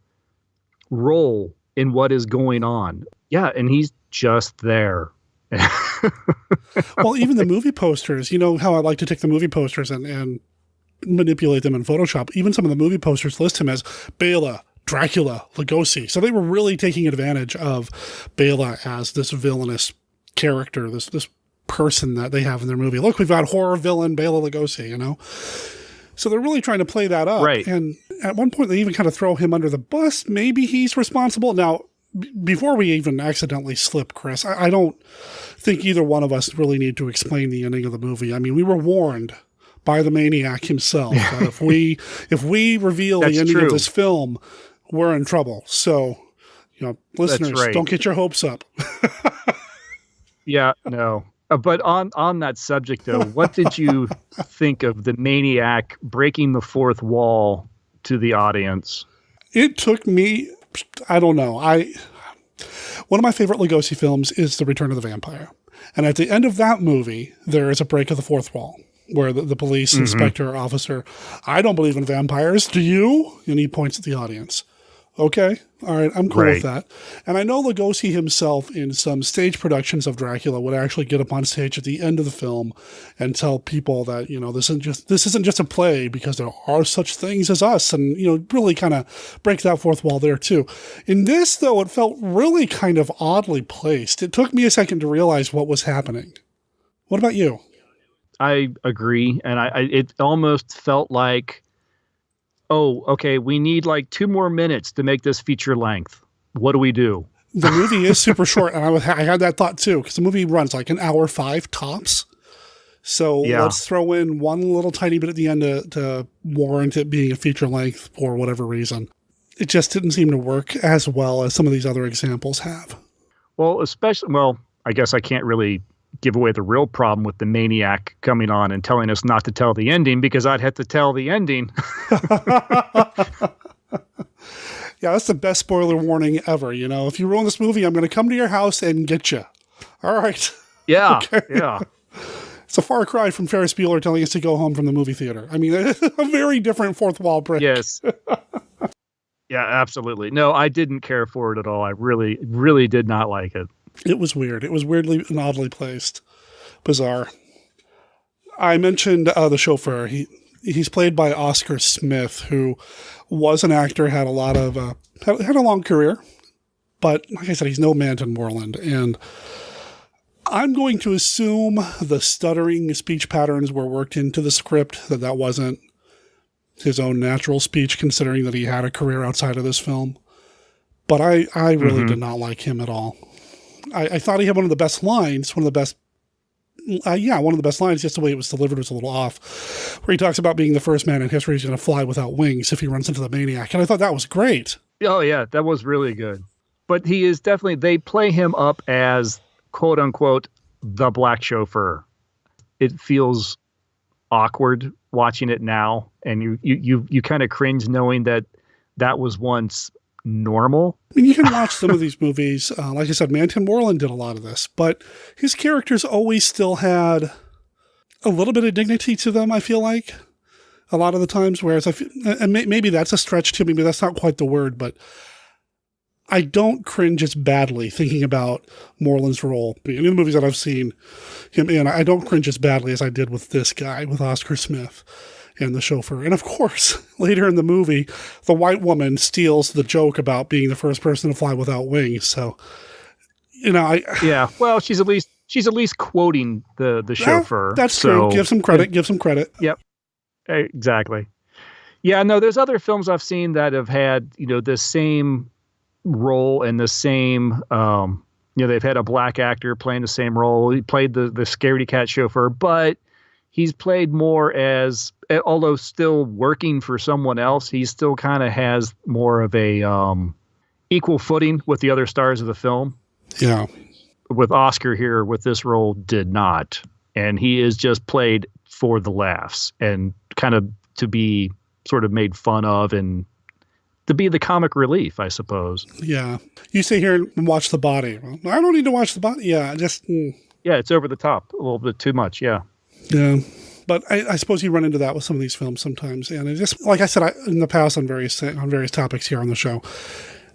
S16: role in what is going on. Yeah, and he's just there.
S1: Well, even the movie posters, how I like to take the movie posters and manipulate them in Photoshop. Even some of the movie posters list him as Bela, Dracula, Lugosi. So they were really taking advantage of Bela as this villainous character, this person that they have in their movie. Look, we've got horror villain Bela Lugosi, So they're really trying to play that up.
S16: Right.
S1: And at one point, they even kind of throw him under the bus. Maybe he's responsible. Now, before we even accidentally slip, Chris, I don't think either one of us really need to explain the ending of the movie. I mean, we were warned by the maniac himself that if we reveal the ending of this film, we're in trouble. So, listeners, don't get your hopes up.
S16: Yeah, no. But on that subject, though, what did you think of the maniac breaking the fourth wall to the audience?
S1: It took me, I don't know. One of my favorite Lugosi films is The Return of the Vampire. And at the end of that movie, there is a break of the fourth wall where the police inspector officer, I don't believe in vampires. Do you? And he points at the audience. Okay. All right. I'm cool with that. And I know Lugosi himself in some stage productions of Dracula would actually get up on stage at the end of the film and tell people that, this isn't just a play because there are such things as us, and, really kind of break that fourth wall there too. In this, though, it felt really kind of oddly placed. It took me a second to realize what was happening. What about you?
S16: I agree. And it almost felt like, oh, okay, we need like 2 more minutes to make this feature length. What do we do?
S1: The movie is super short, and I had that thought too, because the movie runs like an hour 5 tops. So let's throw in one little tiny bit at the end to warrant it being a feature length for whatever reason. It just didn't seem to work as well as some of these other examples have.
S16: Well, I guess I can't really give away the real problem with the maniac coming on and telling us not to tell the ending, because I'd have to tell the ending.
S1: Yeah, that's the best spoiler warning ever. If you ruin this movie, I'm going to come to your house and get you. All right.
S16: Yeah.
S1: Okay.
S16: Yeah.
S1: It's a far cry from Ferris Bueller telling us to go home from the movie theater. I mean, a very different fourth wall break.
S16: Yes. Yeah, absolutely. No, I didn't care for it at all. I really, really did not like it.
S1: It was weird. It was weirdly and oddly placed. Bizarre. I mentioned the chauffeur. He's played by Oscar Smith, who was an actor, had a lot of had a long career, but like I said, he's no Manton Moreland. And I'm going to assume the stuttering speech patterns were worked into the script, that wasn't his own natural speech, considering that he had a career outside of this film. But I really did not like him at all. I thought he had one of the best lines, one of the best lines, just the way it was delivered was a little off, where he talks about being the first man in history who's going to fly without wings if he runs into the maniac. And I thought that was great.
S16: Oh, yeah, that was really good. But he is definitely, they play him up as, quote unquote, the black chauffeur. It feels awkward watching it now, and you kind of cringe knowing that was once normal.
S1: I mean, you can watch some of these movies. Like I said, Manton Moreland did a lot of this, but his characters always still had a little bit of dignity to them, I feel like, a lot of the times, whereas and maybe that's a stretch too, maybe that's not quite the word, but I don't cringe as badly thinking about Moreland's role. In the movies that I've seen him in, I don't cringe as badly as I did with this guy, with Oscar Smith and the chauffeur. And of course, later in the movie, the white woman steals the joke about being the first person to fly without wings. So,
S16: yeah, well, she's at least quoting the chauffeur.
S1: That's true. Give some credit. Give some credit.
S16: Yep. Exactly. Yeah, no, there's other films I've seen that have had, the same role and the same, they've had a black actor playing the same role. He played the scaredy cat chauffeur, but he's played more as, although still working for someone else, he still kind of has more of a equal footing with the other stars of the film.
S1: Yeah.
S16: With Oscar here, with this role, did not. And he is just played for the laughs and kind of to be sort of made fun of and to be the comic relief, I suppose.
S1: Yeah. You sit here and watch The Body. Well, I don't need to watch The Body. Yeah,
S16: Yeah, it's over the top. A little bit too much, yeah.
S1: Yeah. But I suppose you run into that with some of these films sometimes. And it just, like I said in the past on various topics here on the show,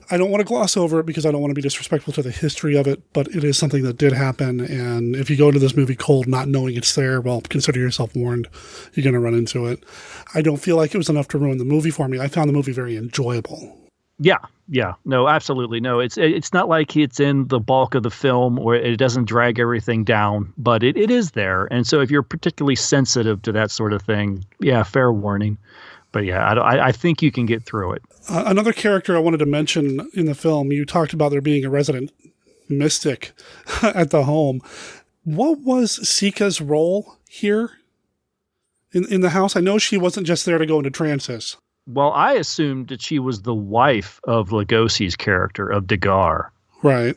S1: I don't want to gloss over it because I don't want to be disrespectful to the history of it, but it is something that did happen. And if you go into this movie cold, not knowing it's there, well, consider yourself warned. You're going to run into it. I don't feel like it was enough to ruin the movie for me. I found the movie very enjoyable.
S16: Yeah. No, absolutely. No, it's not like it's in the bulk of the film or it doesn't drag everything down, but it is there. And so if you're particularly sensitive to that sort of thing, yeah, fair warning. But yeah, I think you can get through it.
S1: Another character I wanted to mention in the film, you talked about there being a resident mystic at the home. What was Sika's role here in the house? I know she wasn't just there to go into trances.
S16: Well, I assumed that she was the wife of Lugosi's character, of Degar.
S1: Right.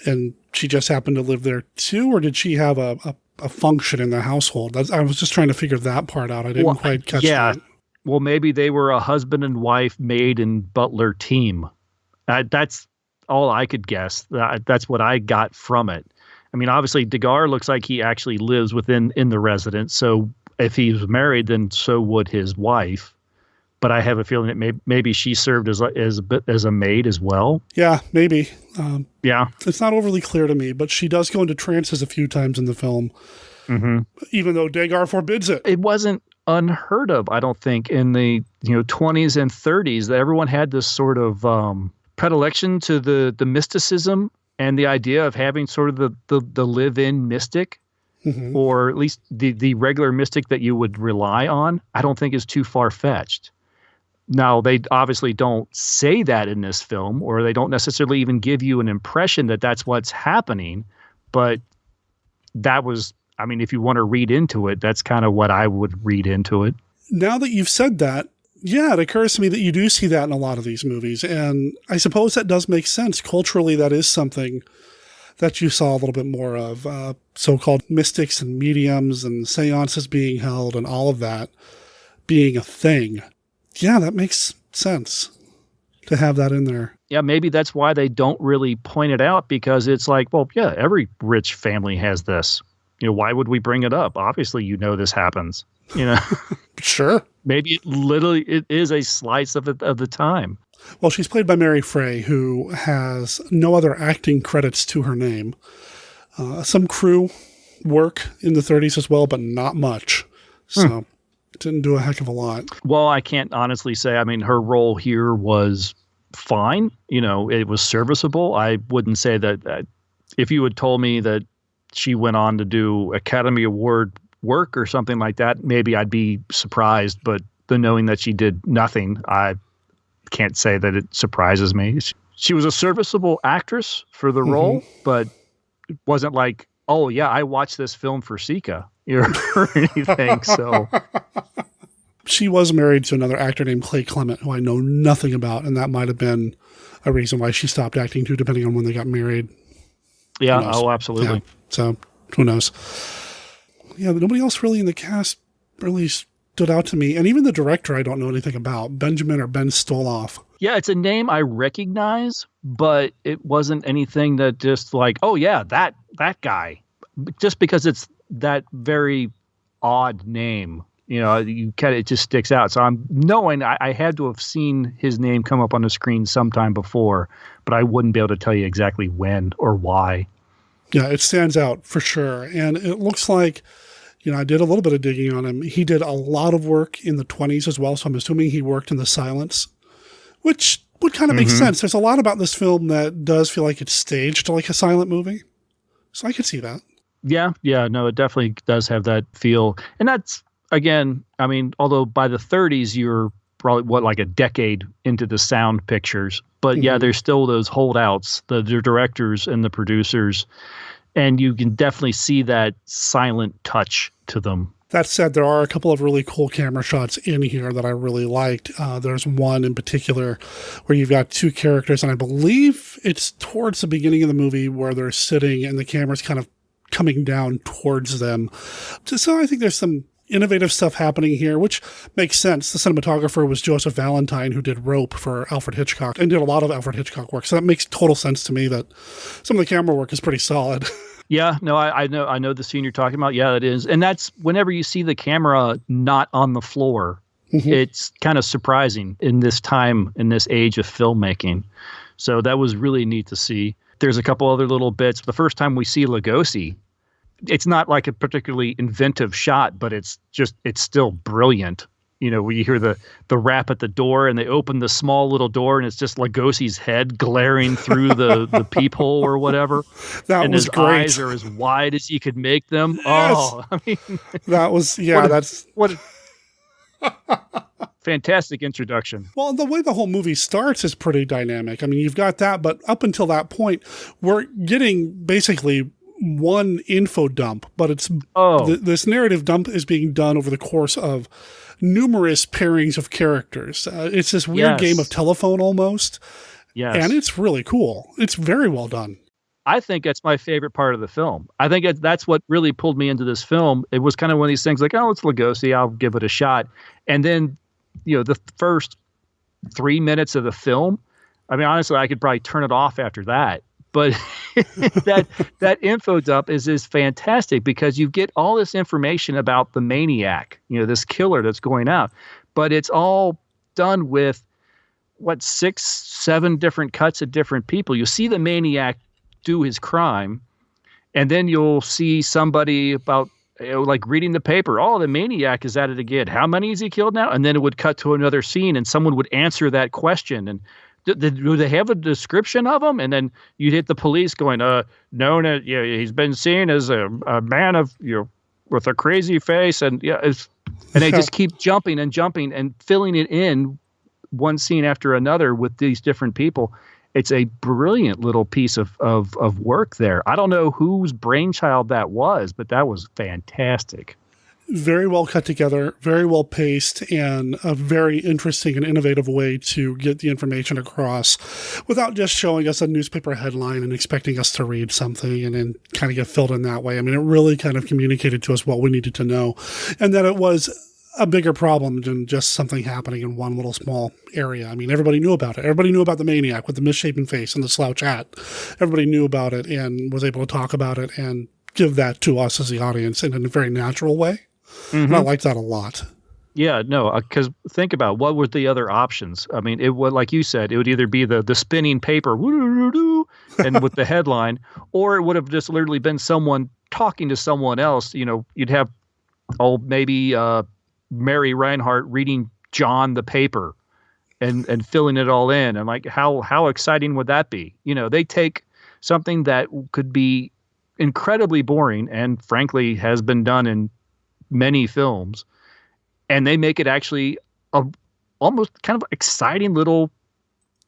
S1: And she just happened to live there too, or did she have a function in the household? I was just trying to figure that part out. I didn't quite catch that.
S16: Well, maybe they were a husband and wife, maid and butler team. That's all I could guess. That's what I got from it. I mean, obviously, Degar looks like he actually lives in the residence. So if he was married, then so would his wife. But I have a feeling that maybe she served as a maid as well.
S1: Yeah, maybe.
S16: Yeah.
S1: It's not overly clear to me, but she does go into trances a few times in the film, even though Degar forbids it.
S16: It wasn't unheard of, I don't think, in the 20s and 30s that everyone had this sort of predilection to the mysticism and the idea of having sort of the live-in mystic. Or at least the regular mystic that you would rely on, I don't think is too far-fetched. Now, they obviously don't say that in this film, or they don't necessarily even give you an impression that that's what's happening, but that was, I mean, if you want to read into it, that's kind of what I would read into it.
S1: Now that you've said that, yeah, it occurs to me that you do see that in a lot of these movies, and I suppose that does make sense. Culturally, that is something that you saw a little bit more of, so-called mystics and mediums and seances being held and all of that being a thing. Yeah, that makes sense to have that in there.
S16: Yeah, maybe that's why they don't really point it out, because it's like, well, yeah, every rich family has this. Why would we bring it up? Obviously, this happens.
S1: Sure.
S16: Maybe it is a slice of the time.
S1: Well, she's played by Mary Frey, who has no other acting credits to her name. Some crew work in the 30s as well, but not much. So didn't do a heck of a lot.
S16: Well, I can't honestly say. I mean, her role here was fine. It was serviceable. I wouldn't say that if you had told me that she went on to do Academy Award work or something like that, maybe I'd be surprised. But the knowing that she did nothing, I can't say that it surprises me. She was a serviceable actress for the role, but it wasn't like, oh yeah, I watched this film for Sika or anything. So
S1: she was married to another actor named Clay Clement, who I know nothing about, and that might have been a reason why she stopped acting too, depending on when they got married.
S16: Yeah, oh, absolutely.
S1: Yeah. So who knows? Yeah, but nobody else really in the cast really stood out to me. And even the director I don't know anything about, Benjamin or Ben Stoloff.
S16: Yeah, it's a name I recognize, but it wasn't anything that just like, oh yeah, that guy. Just because it's that very odd name, it just sticks out. So I'm knowing I had to have seen his name come up on the screen sometime before, but I wouldn't be able to tell you exactly when or why.
S1: Yeah, it stands out for sure. And it looks like, I did a little bit of digging on him. He did a lot of work in the 20s as well. So I'm assuming he worked in the silence, which would kind of make sense. There's a lot about this film that does feel like it's staged like a silent movie. So I could see that.
S16: Yeah, no, it definitely does have that feel. And that's, again, I mean, although by the 30s, you're probably, like a decade into the sound pictures. But yeah, there's still those holdouts, the directors and the producers. And you can definitely see that silent touch to them.
S1: That said, there are a couple of really cool camera shots in here that I really liked. There's one in particular where you've got two characters, and I believe it's towards the beginning of the movie where they're sitting and the camera's kind of coming down towards them. So I think there's some innovative stuff happening here, which makes sense. The cinematographer was Joseph Valentine, who did Rope for Alfred Hitchcock and did a lot of Alfred Hitchcock work. So that makes total sense to me that some of the camera work is pretty solid.
S16: Yeah, no, I know the scene you're talking about. Yeah, it is. And that's whenever you see the camera not on the floor, it's kind of surprising in this time, in this age of filmmaking. So that was really neat to see. There's a couple other little bits. The first time we see Lugosi, it's not like a particularly inventive shot, but it's still brilliant. When you hear the rap at the door and they open the small little door and it's just Lugosi's head glaring through the peephole or whatever.
S1: That was
S16: his
S1: great.
S16: Eyes are as wide as he could make them.
S1: Yes.
S16: Oh, I mean,
S1: that was,
S16: what fantastic introduction.
S1: Well, the way the whole movie starts is pretty dynamic. I mean, you've got that, but up until that point, we're getting basically one info dump, but it's this narrative dump is being done over the course of numerous pairings of characters. It's this weird game of telephone almost.
S16: Yes.
S1: And it's really cool. It's very well done.
S16: I think that's my favorite part of the film. I think that's what really pulled me into this film. It was kind of one of these things like, oh, it's Lugosi, I'll give it a shot. And then, the first 3 minutes of the film, I mean, honestly, I could probably turn it off after that. But that info dump is fantastic because you get all this information about the maniac, this killer that's going out. But it's all done with, 6, 7 different cuts of different people. You see the maniac do his crime, and then you'll see somebody about, like reading the paper. Oh, the maniac is at it again. How many has he killed now? And then it would cut to another scene, and someone would answer that question. And do they have a description of him? And then you'd hit the police going, known as, he's been seen as a man of, with a crazy face. And and they just keep jumping and filling it in one scene after another with these different people. It's a brilliant little piece of work there. I don't know whose brainchild that was, but that was fantastic.
S1: Very well cut together, very well paced, and a very interesting and innovative way to get the information across without just showing us a newspaper headline and expecting us to read something and then kind of get filled in that way. I mean, it really kind of communicated to us what we needed to know, and that it was a bigger problem than just something happening in one little small area. I mean, everybody knew about it. Everybody knew about the maniac with the misshapen face and the slouch hat. Everybody knew about it and was able to talk about it and give that to us as the audience in a very natural way. And I like that a lot.
S16: Yeah, no, because think about what were the other options. I mean, it would, like you said, it would either be the spinning paper and with the headline, or it would have just literally been someone talking to someone else. You'd have maybe Mary Reinhardt reading John the paper and filling it all in. And like, how exciting would that be? They take something that could be incredibly boring and frankly has been done in many films, and they make it actually a almost kind of exciting little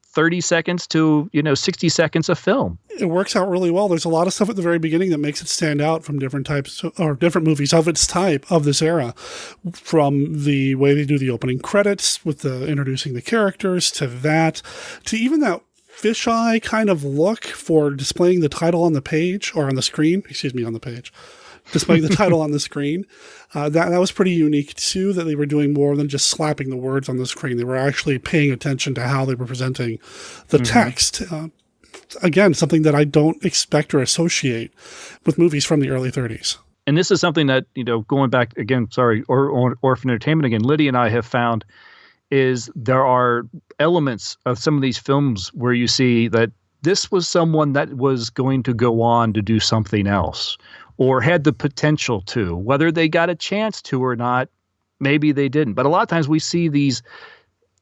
S16: 30 seconds to 60 seconds of film.
S1: It works out really well. There's a lot of stuff at the very beginning that makes it stand out from different types or different movies of its type of this era, from the way they do the opening credits with the introducing the characters to even that fisheye kind of look for displaying the title on the page or on the screen, on the page. displaying the title on the screen. That was pretty unique, too, that they were doing more than just slapping the words on the screen. They were actually paying attention to how they were presenting the text. Again, something that I don't expect or associate with movies from the early 30s.
S16: And this is something that, going back again, Orphaned Entertainment again, Lydia and I have found is there are elements of some of these films where you see that this was someone that was going to go on to do something else or had the potential to. Whether they got a chance to or not, maybe they didn't. But a lot of times we see these,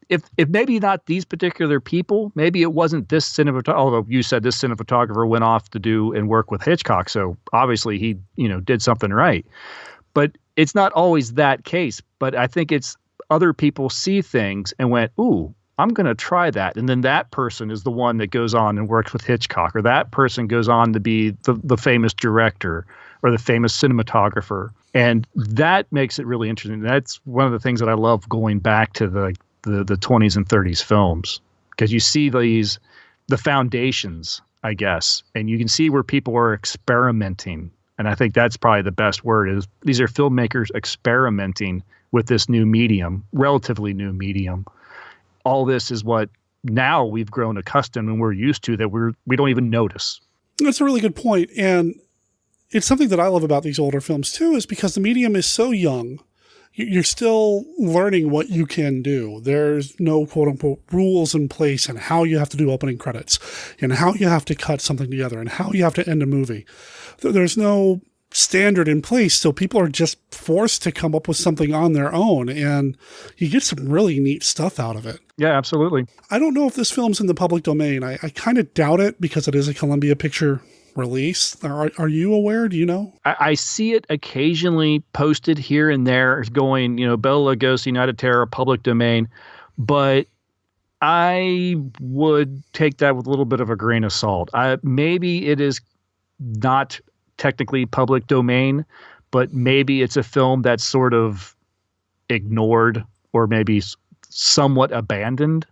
S16: if maybe not these particular people, maybe it wasn't this cinematographer, although you said this cinematographer went off to do and work with Hitchcock, so obviously he did something right. But it's not always that case. But I think it's other people see things and went, ooh, I'm going to try that. And then that person is the one that goes on and works with Hitchcock, or that person goes on to be the famous director or the famous cinematographer. And that makes it really interesting. That's one of the things that I love going back to the 20s and 30s films, because you see the foundations, I guess, and you can see where people are experimenting. And I think that's probably the best word, is these are filmmakers experimenting with this new medium, relatively new medium. All this is what now we've grown accustomed and we're used to, that we don't even notice.
S1: That's a really good point. And it's something that I love about these older films too, is because the medium is so young. You're still learning what you can do. There's no quote unquote rules in place and how you have to do opening credits and how you have to cut something together and how you have to end a movie. There's no standard in place. So people are just forced to come up with something on their own, and you get some really neat stuff out of it.
S16: Yeah, absolutely.
S1: I don't know if this film's in the public domain. I kind of doubt it because it is a Columbia Picture release. Are you aware? Do you know?
S16: I see it occasionally posted here and there going, Bela Lugosi, Night of Terror, public domain. But I would take that with a little bit of a grain of salt. Maybe it is not technically public domain, but maybe it's a film that's sort of ignored or maybe somewhat abandoned.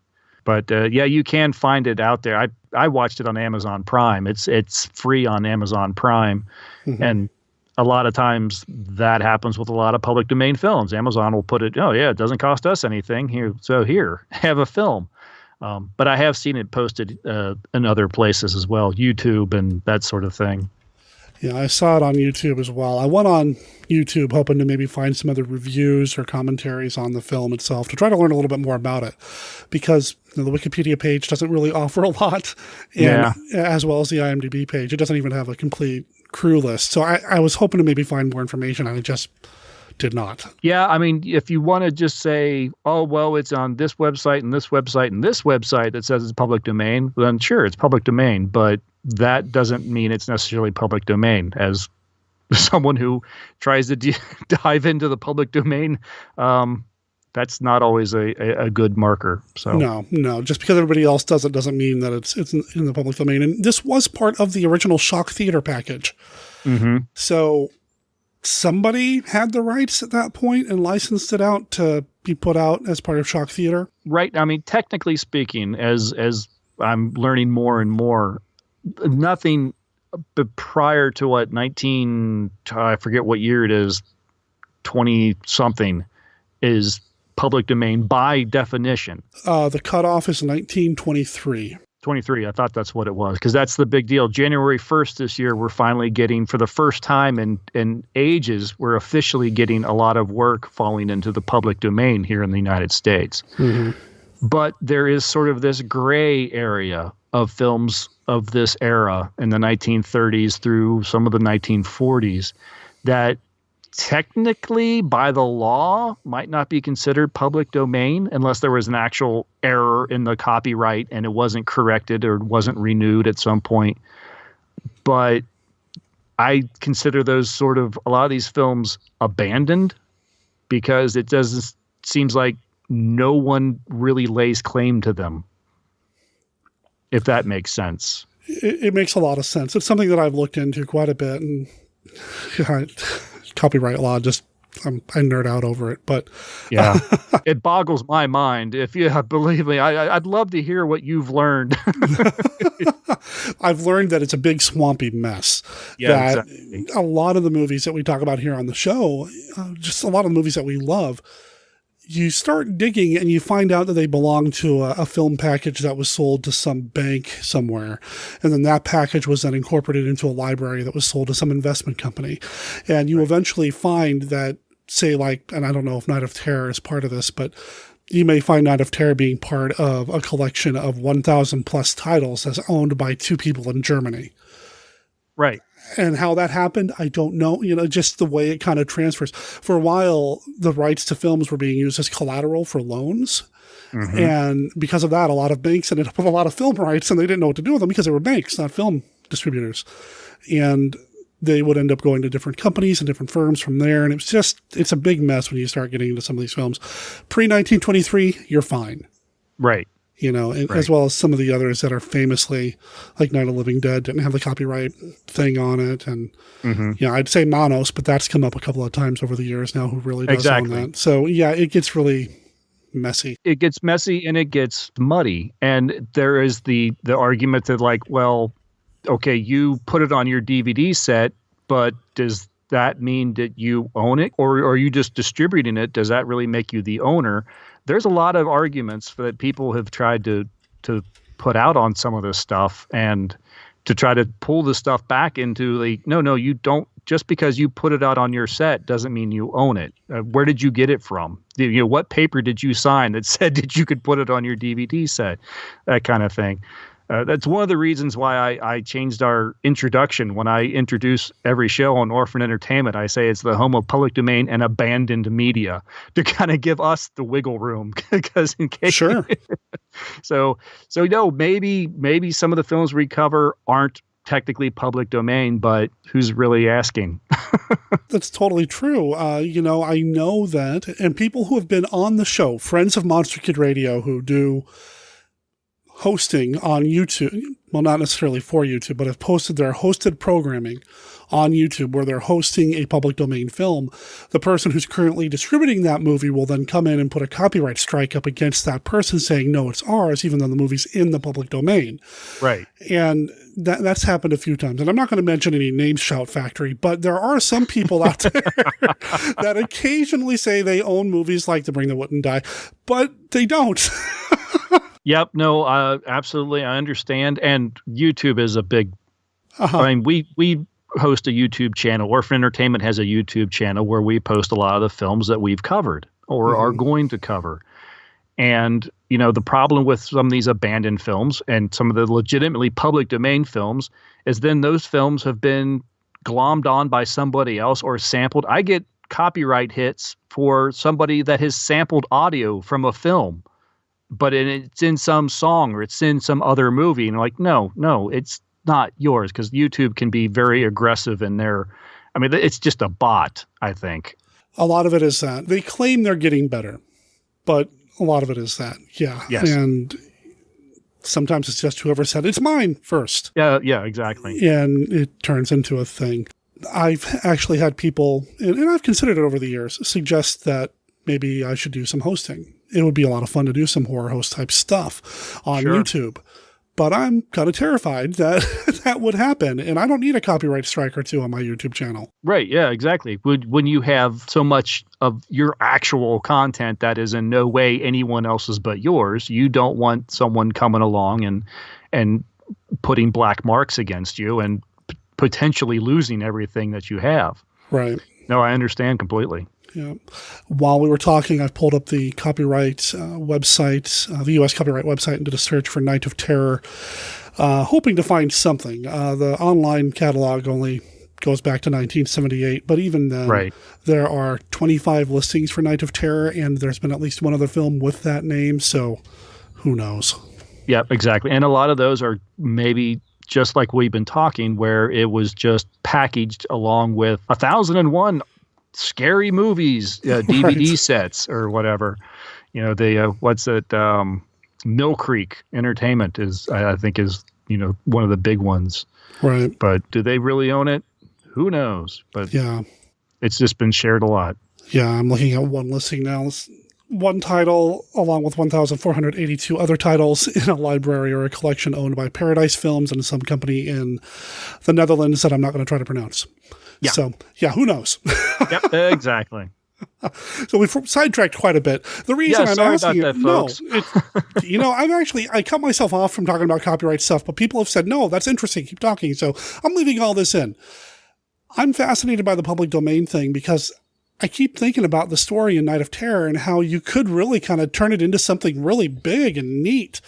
S16: But yeah, you can find it out there. I watched it on Amazon Prime. It's free on Amazon Prime. Mm-hmm. And a lot of times that happens with a lot of public domain films. Amazon will put it, oh yeah, it doesn't cost us anything here. So here, have a film. But I have seen it posted in other places as well, YouTube and that sort of thing.
S1: Yeah, I saw it on YouTube as well. I went on YouTube hoping to maybe find some other reviews or commentaries on the film itself to try to learn a little bit more about it, because the Wikipedia page doesn't really offer a lot, and as well as the IMDb page. It doesn't even have a complete crew list. So I was hoping to maybe find more information, and I just did not.
S16: Yeah, I mean, if you want to just say, oh, well, it's on this website and this website and this website that says it's public domain, then sure, it's public domain, but that doesn't mean it's necessarily public domain. As someone who tries to dive into the public domain, that's not always a good marker. So
S1: no, just because everybody else does it doesn't mean that it's in the public domain. And this was part of the original Shock Theater package. Mm-hmm. So somebody had the rights at that point and licensed it out to be put out as part of Shock Theater.
S16: Right. I mean, technically speaking, as I'm learning more and more, nothing but prior to I forget what year it is, 20 something is public domain by definition.
S1: The cutoff is 1923.
S16: 23. I thought that's what it was, because that's the big deal. January 1st this year, we're finally getting, for the first time in ages, we're officially getting a lot of work falling into the public domain here in the United States. Mm-hmm. But there is sort of this gray area of films of this era in the 1930s through some of the 1940s that technically by the law might not be considered public domain unless there was an actual error in the copyright and it wasn't corrected or wasn't renewed at some point. But I consider those a lot of these films abandoned, because it seems like no one really lays claim to them, if that makes sense.
S1: It makes a lot of sense. It's something that I've looked into quite a bit, and copyright law just I nerd out over it, but
S16: yeah, it boggles my mind. If you believe me, I'd love to hear what you've learned.
S1: I've learned that it's a big swampy mess.
S16: Yeah,
S1: that
S16: exactly.
S1: A lot of the movies that we talk about here on the show, just a lot of the movies that we love, you start digging and you find out that they belong to a film package that was sold to some bank somewhere. And then that package was then incorporated into a library that was sold to some investment company. And you eventually find that, say, like, and I don't know if Night of Terror is part of this, but you may find Night of Terror being part of a collection of 1,000 plus titles that's owned by two people in Germany.
S16: Right.
S1: And how that happened, I don't know. Just the way it kind of transfers. For a while, the rights to films were being used as collateral for loans. Mm-hmm. And because of that, a lot of banks ended up with a lot of film rights, and they didn't know what to do with them because they were banks, not film distributors. And they would end up going to different companies and different firms from there. And it's a big mess when you start getting into some of these films. Pre-1923, you're fine.
S16: Right.
S1: Right. As well as some of the others that are famously, like Night of the Living Dead, didn't have the copyright thing on it. And, I'd say Manos, but that's come up a couple of times over the years now, who really does own that. So, yeah, it gets really messy.
S16: It gets messy and it gets muddy. And there is the argument that, like, well, okay, you put it on your DVD set, but does that mean that you own it? Or are you just distributing it? Does that really make you the owner? There's a lot of arguments that people have tried to put out on some of this stuff, and to try to pull the stuff back into no, you don't. Just because you put it out on your set doesn't mean you own it. Where did you get it from? What paper did you sign that said that you could put it on your DVD set? That kind of thing. That's one of the reasons why I changed our introduction. When I introduce every show on Orphaned Entertainment, I say it's the home of public domain and abandoned media, to kind of give us the wiggle room, because in case.
S1: Sure.
S16: So maybe some of the films we cover aren't technically public domain, but who's really asking?
S1: That's totally true. I know that, and people who have been on the show, friends of Monster Kid Radio, who do hosting on YouTube, well, not necessarily for YouTube, but have posted their hosted programming on YouTube where they're hosting a public domain film. The person who's currently distributing that movie will then come in and put a copyright strike up against that person saying, no, it's ours, even though the movie's in the public domain.
S16: Right.
S1: And that's happened a few times. And I'm not going to mention any names, Shout Factory, but there are some people out there that occasionally say they own movies like To Bring the Wouldn't Die, but they don't.
S16: Yep. No, absolutely. I understand. And YouTube is a big, I mean, we host a YouTube channel. Orphaned Entertainment has a YouTube channel where we post a lot of the films that we've covered or are going to cover. And, the problem with some of these abandoned films and some of the legitimately public domain films is then those films have been glommed on by somebody else or sampled. I get copyright hits for somebody that has sampled audio from a film, but it's in some song or it's in some other movie. And like, no, it's not yours, because YouTube can be very aggressive in their, I mean, it's just a bot, I think.
S1: A lot of it is that. They claim they're getting better, but a lot of it is that. Yeah.
S16: Yes.
S1: And sometimes it's just whoever said, it's mine first.
S16: Yeah, exactly.
S1: And it turns into a thing. I've actually had people, and I've considered it over the years, suggest that maybe I should do some hosting. It would be a lot of fun to do some horror host type stuff on YouTube. But I'm kind of terrified that that would happen. And I don't need a copyright strike or two on my YouTube channel.
S16: Right. Yeah, exactly. When you have so much of your actual content that is in no way anyone else's but yours, you don't want someone coming along and putting black marks against you and potentially losing everything that you have.
S1: Right.
S16: No, I understand completely.
S1: Yeah. While we were talking, I've pulled up the copyright website, the U.S. copyright website, and did a search for Night of Terror, hoping to find something. The online catalog only goes back to 1978, but even then, there are 25 listings for Night of Terror, and there's been at least one other film with that name, so who knows?
S16: Yeah, exactly. And a lot of those are maybe just like we've been talking, where it was just packaged along with 1001 scary movies, DVD sets or whatever. What's it? Mill Creek Entertainment I think is one of the big ones.
S1: Right.
S16: But do they really own it? Who knows? But
S1: yeah.
S16: It's just been shared a lot.
S1: Yeah, I'm looking at one listing now. It's one title, along with 1,482 other titles in a library or a collection owned by Paradise Films and some company in the Netherlands that I'm not going to try to pronounce.
S16: Yeah.
S1: So, yeah, who knows?
S16: Yep, exactly.
S1: So we've sidetracked quite a bit. The reason I'm asking
S16: about that, folks.
S1: I cut myself off from talking about copyright stuff, but people have said, no, that's interesting. Keep talking. So I'm leaving all this in. I'm fascinated by the public domain thing because I keep thinking about the story in Night of Terror and how you could really kind of turn it into something really big and neat.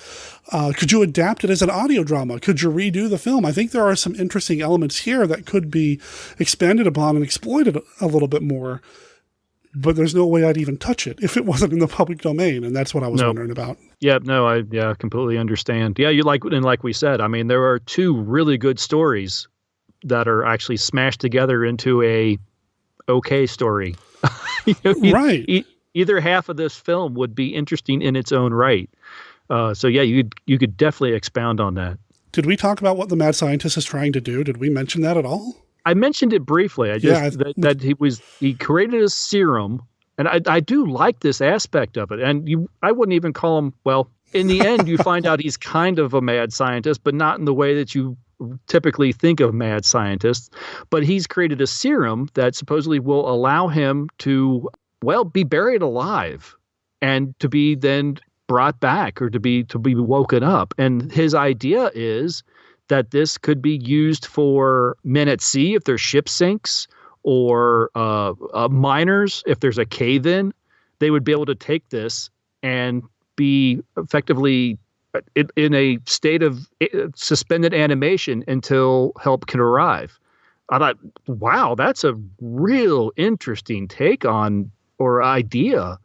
S1: Could you adapt it as an audio drama? Could you redo the film? I think there are some interesting elements here that could be expanded upon and exploited a little bit more. But there's no way I'd even touch it if it wasn't in the public domain, and that's what I was wondering about.
S16: Yeah, no, I completely understand. Yeah, like we said, I mean, there are two really good stories that are actually smashed together into a okay story.
S1: Right.
S16: Either half of this film would be interesting in its own right. So yeah, you could definitely expound on that.
S1: Did we talk about what the mad scientist is trying to do? Did we mention that at all?
S16: I mentioned it briefly. That he created a serum, and I do like this aspect of it. And I wouldn't even call him, well, in the end, you find out he's kind of a mad scientist, but not in the way that you typically think of mad scientists. But he's created a serum that supposedly will allow him to, well, be buried alive and to be then brought back or to be woken up. And his idea is that this could be used for men at sea if their ship sinks, or miners if there's a cave-in. They would be able to take this and be effectively in a state of suspended animation until help can arrive. I thought, wow, that's a real interesting take on or idea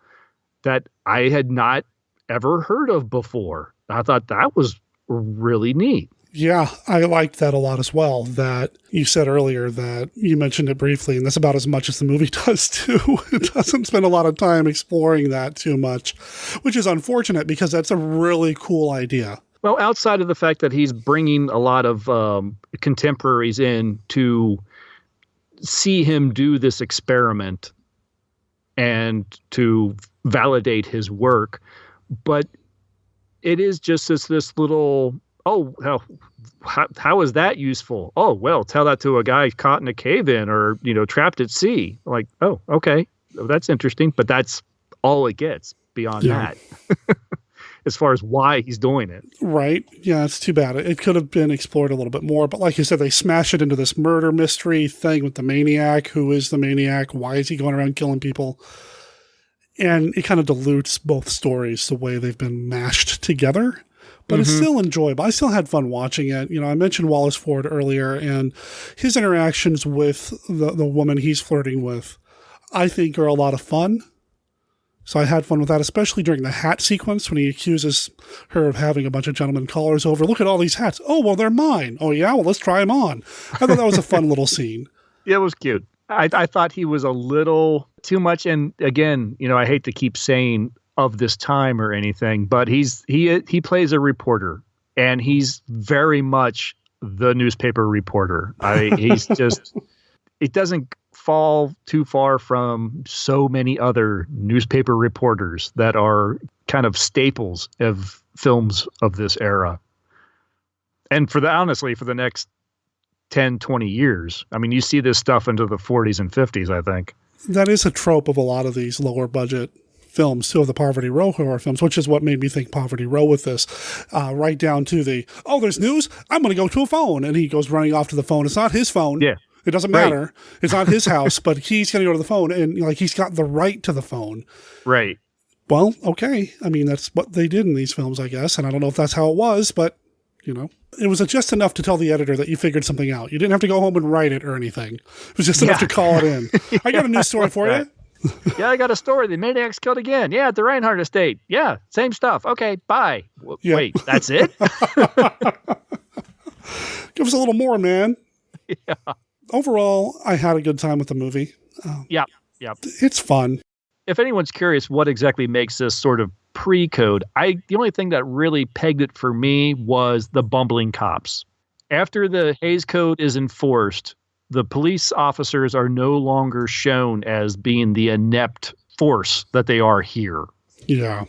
S16: that I had not ever heard of before. I thought that was really neat.
S1: Yeah, I liked that a lot as well. That you said earlier that you mentioned it briefly, and that's about as much as the movie does too. It doesn't spend a lot of time exploring that too much, which is unfortunate because that's a really cool idea.
S16: Well, outside of the fact that he's bringing a lot of contemporaries in to see him do this experiment and to validate his work, but it is just this little, how is that useful? Oh, well, tell that to a guy caught in a cave-in or, trapped at sea. Like, oh, okay, that's interesting. But that's all it gets beyond that, as far as why he's doing it.
S1: Right. Yeah, it's too bad. It could have been explored a little bit more. But like you said, they smash it into this murder mystery thing with the maniac. Who is the maniac? Why is he going around killing people? And it kind of dilutes both stories the way they've been mashed together. But it's still enjoyable. I still had fun watching it. I mentioned Wallace Ford earlier, and his interactions with the woman he's flirting with, I think, are a lot of fun. So I had fun with that, especially during the hat sequence when he accuses her of having a bunch of gentlemen callers over. Look at all these hats. Oh, well, they're mine. Oh, yeah? Well, let's try them on. I thought that was a fun little scene.
S16: Yeah, it was cute. I thought he was a little too much. And again, I hate to keep saying of this time or anything, but he plays a reporter, and he's very much the newspaper reporter. He's just, it doesn't fall too far from so many other newspaper reporters that are kind of staples of films of this era. And honestly, for the next 10, 20 years, I mean, you see this stuff into the 40s and 50s, I think.
S1: That is a trope of a lot of these lower budget films, two of the Poverty Row horror films, which is what made me think Poverty Row with this, right down to there's news, I'm going to go to a phone, and he goes running off to the phone. It's not his phone.
S16: Yeah.
S1: It doesn't matter. Right. It's not his house, but he's going to go to the phone, and he's got the right to the phone.
S16: Right.
S1: Well, okay. I mean, that's what they did in these films, I guess, and I don't know if that's how it was, but, it was just enough to tell the editor that you figured something out. You didn't have to go home and write it or anything. It was just enough to call it in. I got a news story for you.
S16: Yeah, I got a story. The maniac's killed again. Yeah, at the Reinhardt estate. Yeah, same stuff. Okay, bye. Wait, that's it?
S1: Give us a little more, man.
S16: Yeah.
S1: Overall, I had a good time with the movie.
S16: Yep.
S1: It's fun.
S16: If anyone's curious what exactly makes this sort of pre-code, the only thing that really pegged it for me was the bumbling cops. After the Hays Code is enforced, the police officers are no longer shown as being the inept force that they are here.
S1: Yeah.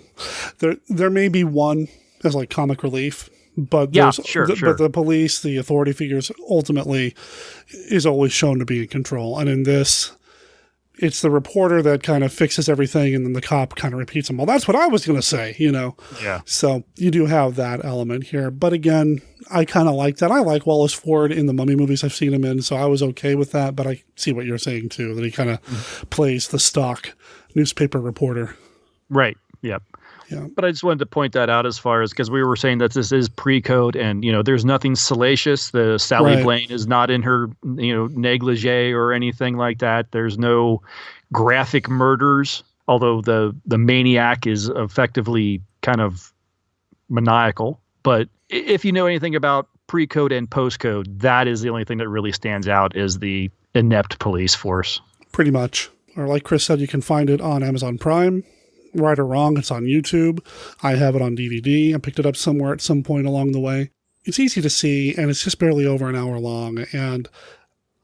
S1: There may be one as like comic relief, but
S16: sure.
S1: But the police, the authority figures, ultimately is always shown to be in control. And in this, it's the reporter that kind of fixes everything, and then the cop kind of repeats them. Well, that's what I was going to say,
S16: Yeah.
S1: So you do have that element here. But again, I kind of like that. I like Wallace Ford in the Mummy movies I've seen him in, so I was okay with that. But I see what you're saying, too, that he kind of plays the stock newspaper reporter.
S16: Right. Yep.
S1: Yeah.
S16: But I just wanted to point that out as far as, because we were saying that this is pre-code and, there's nothing salacious. The Sally Blaine is not in her, negligee or anything like that. There's no graphic murders, although the maniac is effectively kind of maniacal. But if you know anything about pre-code and post-code, that is the only thing that really stands out is the inept police force.
S1: Pretty much. Or like Chris said, you can find it on Amazon Prime. Right or wrong, it's on YouTube. I have it on DVD. I picked it up somewhere at some point along the way. It's easy to see, and it's just barely over an hour long. And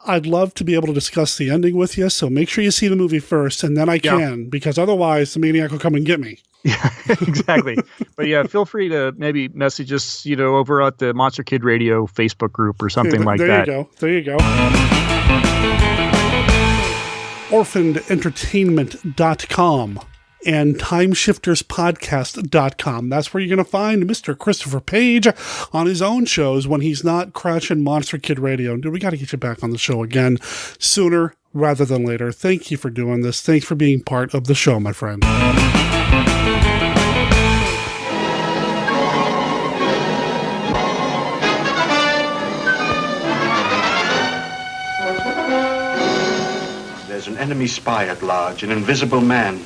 S1: I'd love to be able to discuss the ending with you, so make sure you see the movie first, and then I can, because otherwise the maniac will come and get me.
S16: Yeah, exactly. But yeah, feel free to maybe message us, over at the Monster Kid Radio Facebook group or something like that.
S1: There you go. OrphanedEntertainment.com and TimeshiftersPodcast.com. That's where you're going to find Mr. Christopher Page on his own shows when he's not crashing Monster Kid Radio. Dude, we got to get you back on the show again sooner rather than later. Thank you for doing this. Thanks for being part of the show, my friend.
S4: There's an enemy spy at large, an invisible man.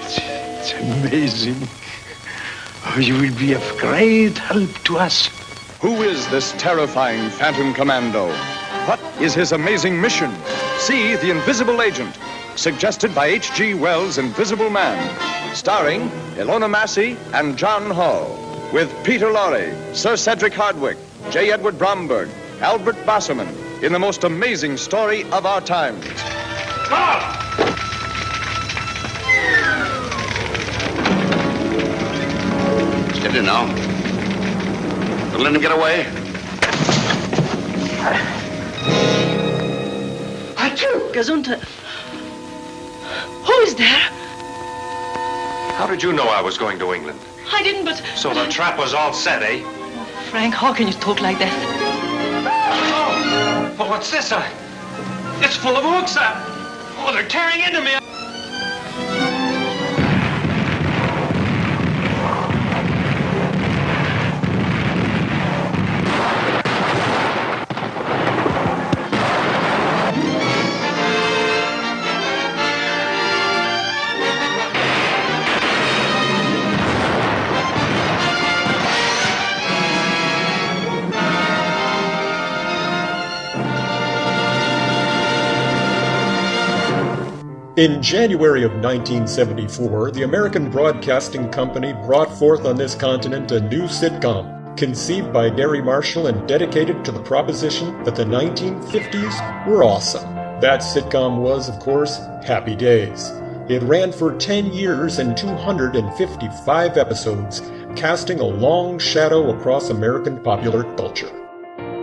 S4: It's amazing. Oh, you will be of great help to us.
S2: Who is this terrifying Phantom Commando? What is his amazing mission? See The Invisible Agent, suggested by H.G. Wells' Invisible Man, starring Ilona Massey and John Hall, with Peter Lorre, Sir Cedric Hardwicke, J. Edward Bromberg, Albert Basserman, in the most amazing story of our times. Stop!
S4: Steady now. Don't let him get away.
S13: Gesundheit. Who is there?
S20: How did you know I was going to England?
S13: I didn't, but...
S20: So the trap was all set, eh?
S13: Frank, how can you talk like that?
S20: Oh, what's this? It's full of hooks. Oh, they're tearing into me.
S5: In January of 1974, the American Broadcasting Company brought forth on this continent a new sitcom, conceived by Gary Marshall and dedicated to the proposition that the 1950s were awesome. That sitcom was, of course, Happy Days. It ran for 10 years and 255 episodes, casting a long shadow across American popular culture.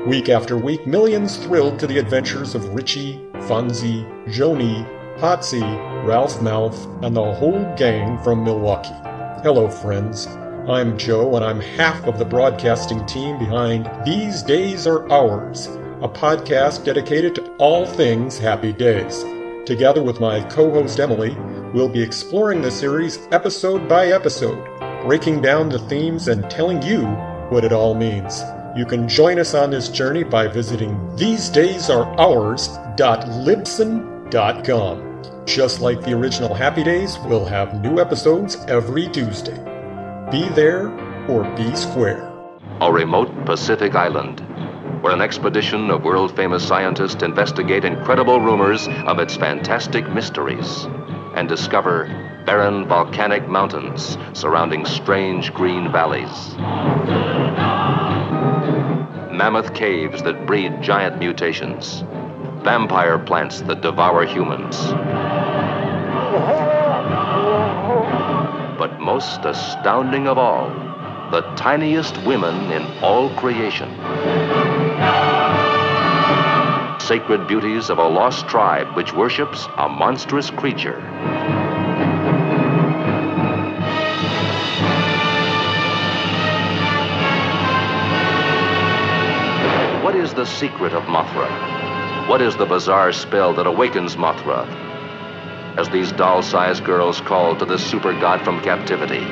S5: Week after week, millions thrilled to the adventures of Richie, Fonzie, Joni, Potsy, Ralph Mouth, and the whole gang from Milwaukee. Hello, friends. I'm Joe, and I'm half of the broadcasting team behind These Days Are Ours, a podcast dedicated to all things Happy Days. Together with my co-host Emily, we'll be exploring the series episode by episode, breaking down the themes and telling you what it all means. You can join us on this journey by visiting thesedaysareours.libsyn.com. Just like the original Happy Days, we'll have new episodes every Tuesday. Be there or be square.
S23: A remote Pacific island, where an expedition of world-famous scientists investigate incredible rumors of its fantastic mysteries and discover barren volcanic mountains surrounding strange green valleys. mammoth caves that breed giant mutations, vampire plants that devour humans. But most astounding of all, the tiniest women in all creation. Sacred beauties of a lost tribe which worships a monstrous creature. What is the secret of Mothra? What is the bizarre spell that awakens Mothra? As these doll-sized girls call to the super god from captivity.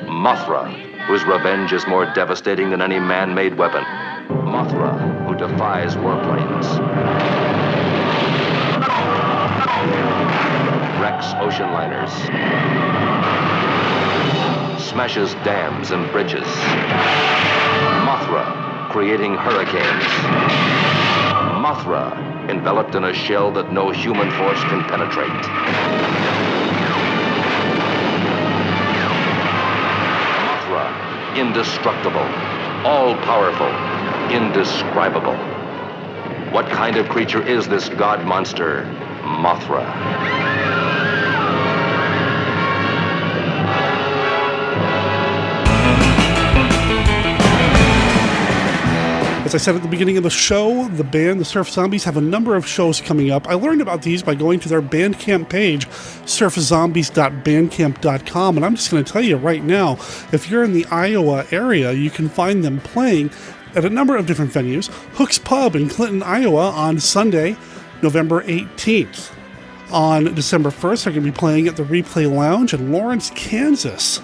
S23: Mothra, whose revenge is more devastating than any man-made weapon. Mothra, who defies warplanes. Wrecks ocean liners. Smashes dams and bridges. Mothra, creating hurricanes. Mothra, enveloped in a shell that no human force can penetrate. Mothra, indestructible, all-powerful, indescribable. What kind of creature is this god monster, Mothra?
S1: As I said at the beginning of the show, the band, the Surf Zombies, have a number of shows coming up. I learned about these by going to their Bandcamp page, surfzombies.bandcamp.com, and I'm just going to tell you right now, if you're in the Iowa area, you can find them playing at a number of different venues. Hook's Pub in Clinton, Iowa on Sunday, November 18th. On December 1st, they're going to be playing at the Replay Lounge in Lawrence, Kansas.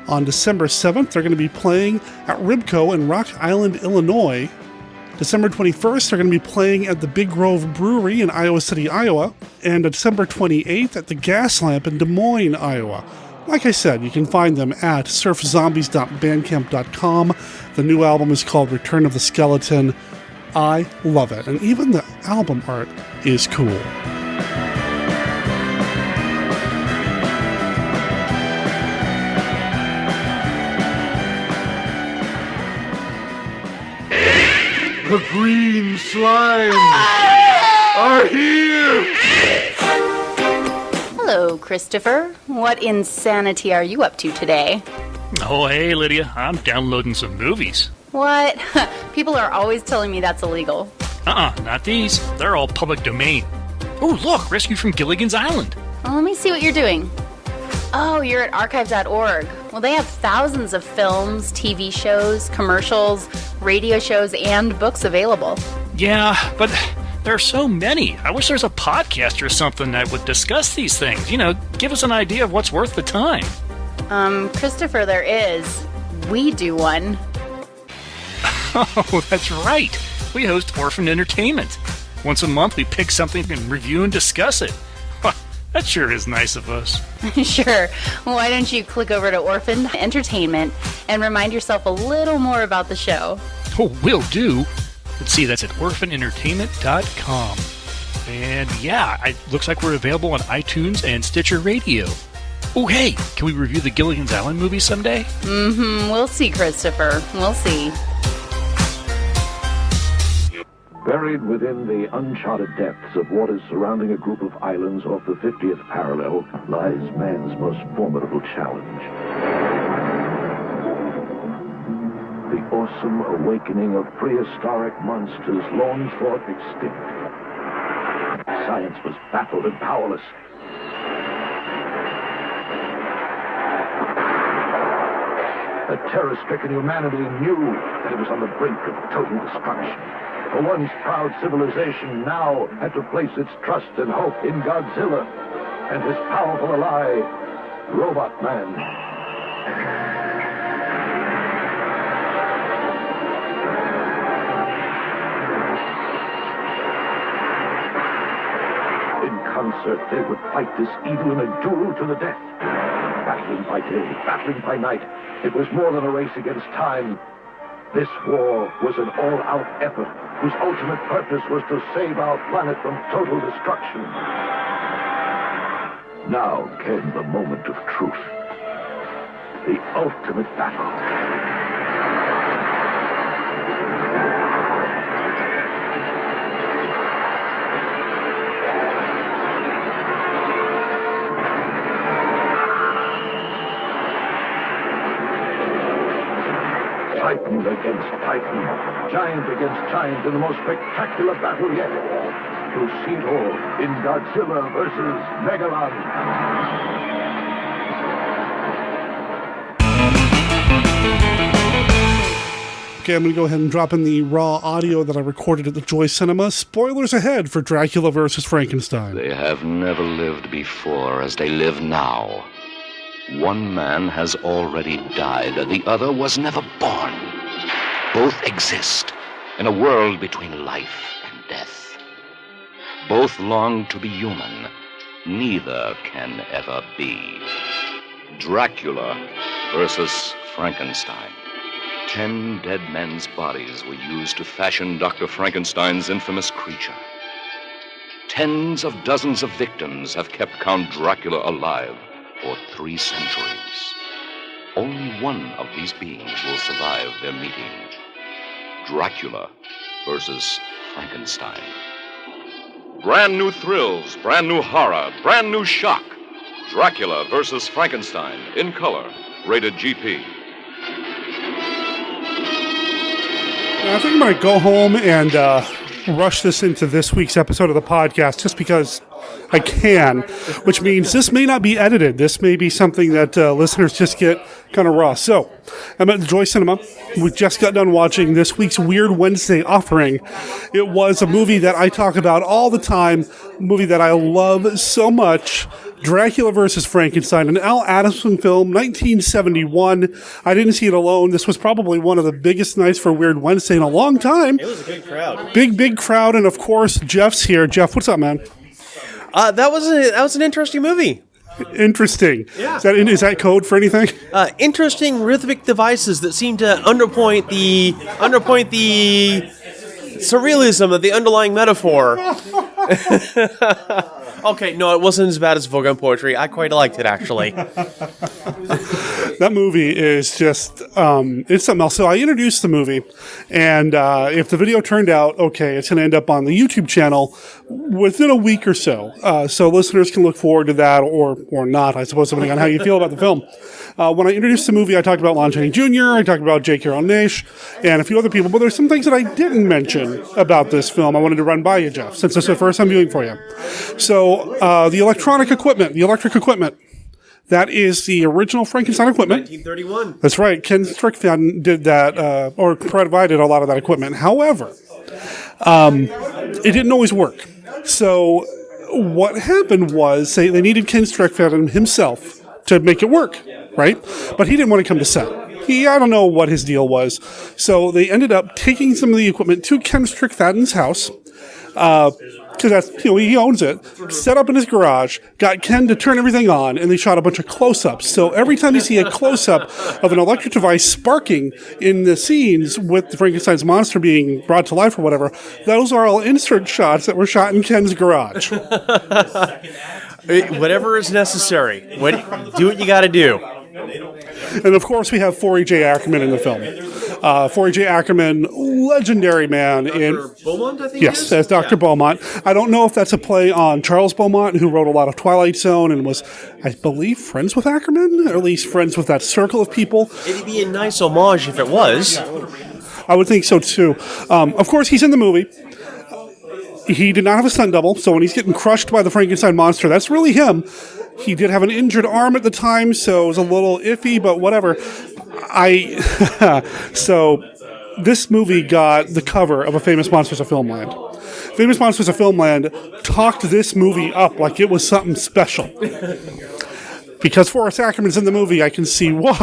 S1: On December 7th, they're going to be playing at Ribco in Rock Island, Illinois. December 21st, they're going to be playing at the Big Grove Brewery in Iowa City, Iowa. And December 28th at the Gas Lamp in Des Moines, Iowa. Like I said, you can find them at surfzombies.bandcamp.com. The new album is called Return of the Skeleton. I love it. And even the album art is cool.
S8: The green slimes are here!
S6: Hello, Christopher. What insanity are you up to today?
S9: Oh, hey, Lydia. I'm downloading some movies.
S6: What? People are always telling me that's illegal.
S9: Not these. They're all public domain. Oh, look, Rescue from Gilligan's Island.
S6: Well, let me see what you're doing. Oh, you're at archive.org. Well, they have thousands of films, TV shows, commercials, radio shows, and books available.
S9: Yeah, but there are so many. I wish there was a podcast or something that would discuss these things. You know, give us an idea of what's worth the time.
S6: Christopher, there is. We do one.
S9: Oh, that's right. We host Orphaned Entertainment. Once a month, we pick something and review and discuss it. That sure is nice of us.
S6: Sure. Why don't you click over to Orphaned Entertainment and remind yourself a little more about the show?
S9: Oh, will do. Let's see, that's at orphanentertainment.com. And yeah, it looks like we're available on iTunes and Stitcher Radio. Oh, hey, can we review the Gilligan's Island movie someday?
S6: We'll see, Christopher. We'll see.
S7: Buried within the uncharted depths of waters surrounding a group of islands off the 50th parallel lies man's most formidable challenge. The awesome awakening of prehistoric monsters long thought extinct. Science was baffled and powerless. A terror-stricken humanity knew that it was on the brink of total destruction. For once proud civilization now had to place its trust and hope in Godzilla and his powerful ally, Robot Man. In concert, they would fight this evil in a duel to the death. Battling by day, battling by night, it was more than a race against time. This war was an all-out effort whose ultimate purpose was to save our planet from total destruction. Now came the moment of truth. The ultimate battle. Titan against Titan, giant against giant in the most spectacular battle yet. To see it all in Godzilla versus Megalon.
S1: Okay, I'm going to go ahead and drop in the raw audio that I recorded at the Joy Cinema. Spoilers ahead for Dracula versus Frankenstein.
S23: They have never lived before as they live now. One man has already died, the other was never born. Both exist in a world between life and death. Both long to be human. Neither can ever be. Dracula versus Frankenstein. 10 dead men's bodies were used to fashion Dr. Frankenstein's infamous creature. Tens of dozens of victims have kept Count Dracula alive for 3 centuries. Only one of these beings will survive their meeting. Dracula versus Frankenstein. Brand new thrills, brand new horror, brand new shock. Dracula versus Frankenstein, in color, rated GP.
S1: I think I might go home and rush this into this week's episode of the podcast just because I can, which means this may not be edited. This may be something that listeners just get kind of raw. So, I'm at the Joy Cinema. We just got done watching this week's Weird Wednesday offering. It was a movie that I talk about all the time, a movie that I love so much, Dracula versus Frankenstein, an Al Adamson film, 1971. I didn't see it alone. This was probably one of the biggest nights for Weird Wednesday in a long time.
S10: It was a big crowd.
S1: Big crowd, and of course, Jeff's here. Jeff, what's up, man?
S10: That was an interesting movie.
S1: Interesting.
S10: Yeah.
S1: Is that code for anything?
S10: Interesting rhythmic devices that seem to underpoint the surrealism of the underlying metaphor. Okay, no, it wasn't as bad as Vogon Poetry. I quite liked it, actually.
S1: That movie is just, it's something else. So I introduced the movie, and if the video turned out okay, it's going to end up on the YouTube channel within a week or so. So listeners can look forward to that, or not, I suppose, depending on how you feel about the film. When I introduced the movie, I talked about Lon Chaney Jr., I talked about J. Carroll Naish, and a few other people, but there's some things that I didn't mention about this film I wanted to run by you, Jeff, since this is the first time viewing for you. So, the electric equipment, that is the original Frankenstein equipment.
S10: 1931.
S1: That's right. Ken Strickfaden did that, or provided a lot of that equipment. However, it didn't always work. So what happened was they needed Ken Strickfaden himself to make it work, right? But he didn't want to come to set. I don't know what his deal was. So they ended up taking some of the equipment to Ken Strickfaden's house, because that's, he owns it, set up in his garage, got Ken to turn everything on, and they shot a bunch of close-ups. So every time you see a close-up of an electric device sparking in the scenes with the Frankenstein's monster being brought to life or whatever, those are all insert shots that were shot in Ken's garage.
S10: Whatever is necessary. Do what you got to do.
S1: And of course, we have Forrest J Ackerman in the film. Forrest J Ackerman, legendary man.
S10: Dr. Beaumont, I think.
S1: Yes, as Dr. Beaumont. I don't know if that's a play on Charles Beaumont, who wrote a lot of Twilight Zone and was, I believe, friends with Ackerman, or at least friends with that circle of people.
S10: It'd be a nice homage if it was.
S1: I would think so, too. Of course, he's in the movie. He did not have a stunt double, so when he's getting crushed by the Frankenstein monster, that's really him. He did have an injured arm at the time, so it was a little iffy, but whatever. So this movie got the cover of a Famous Monsters of Filmland. Famous Monsters of Filmland talked this movie up like it was something special. Because Forrest Ackerman's in the movie, I can see why.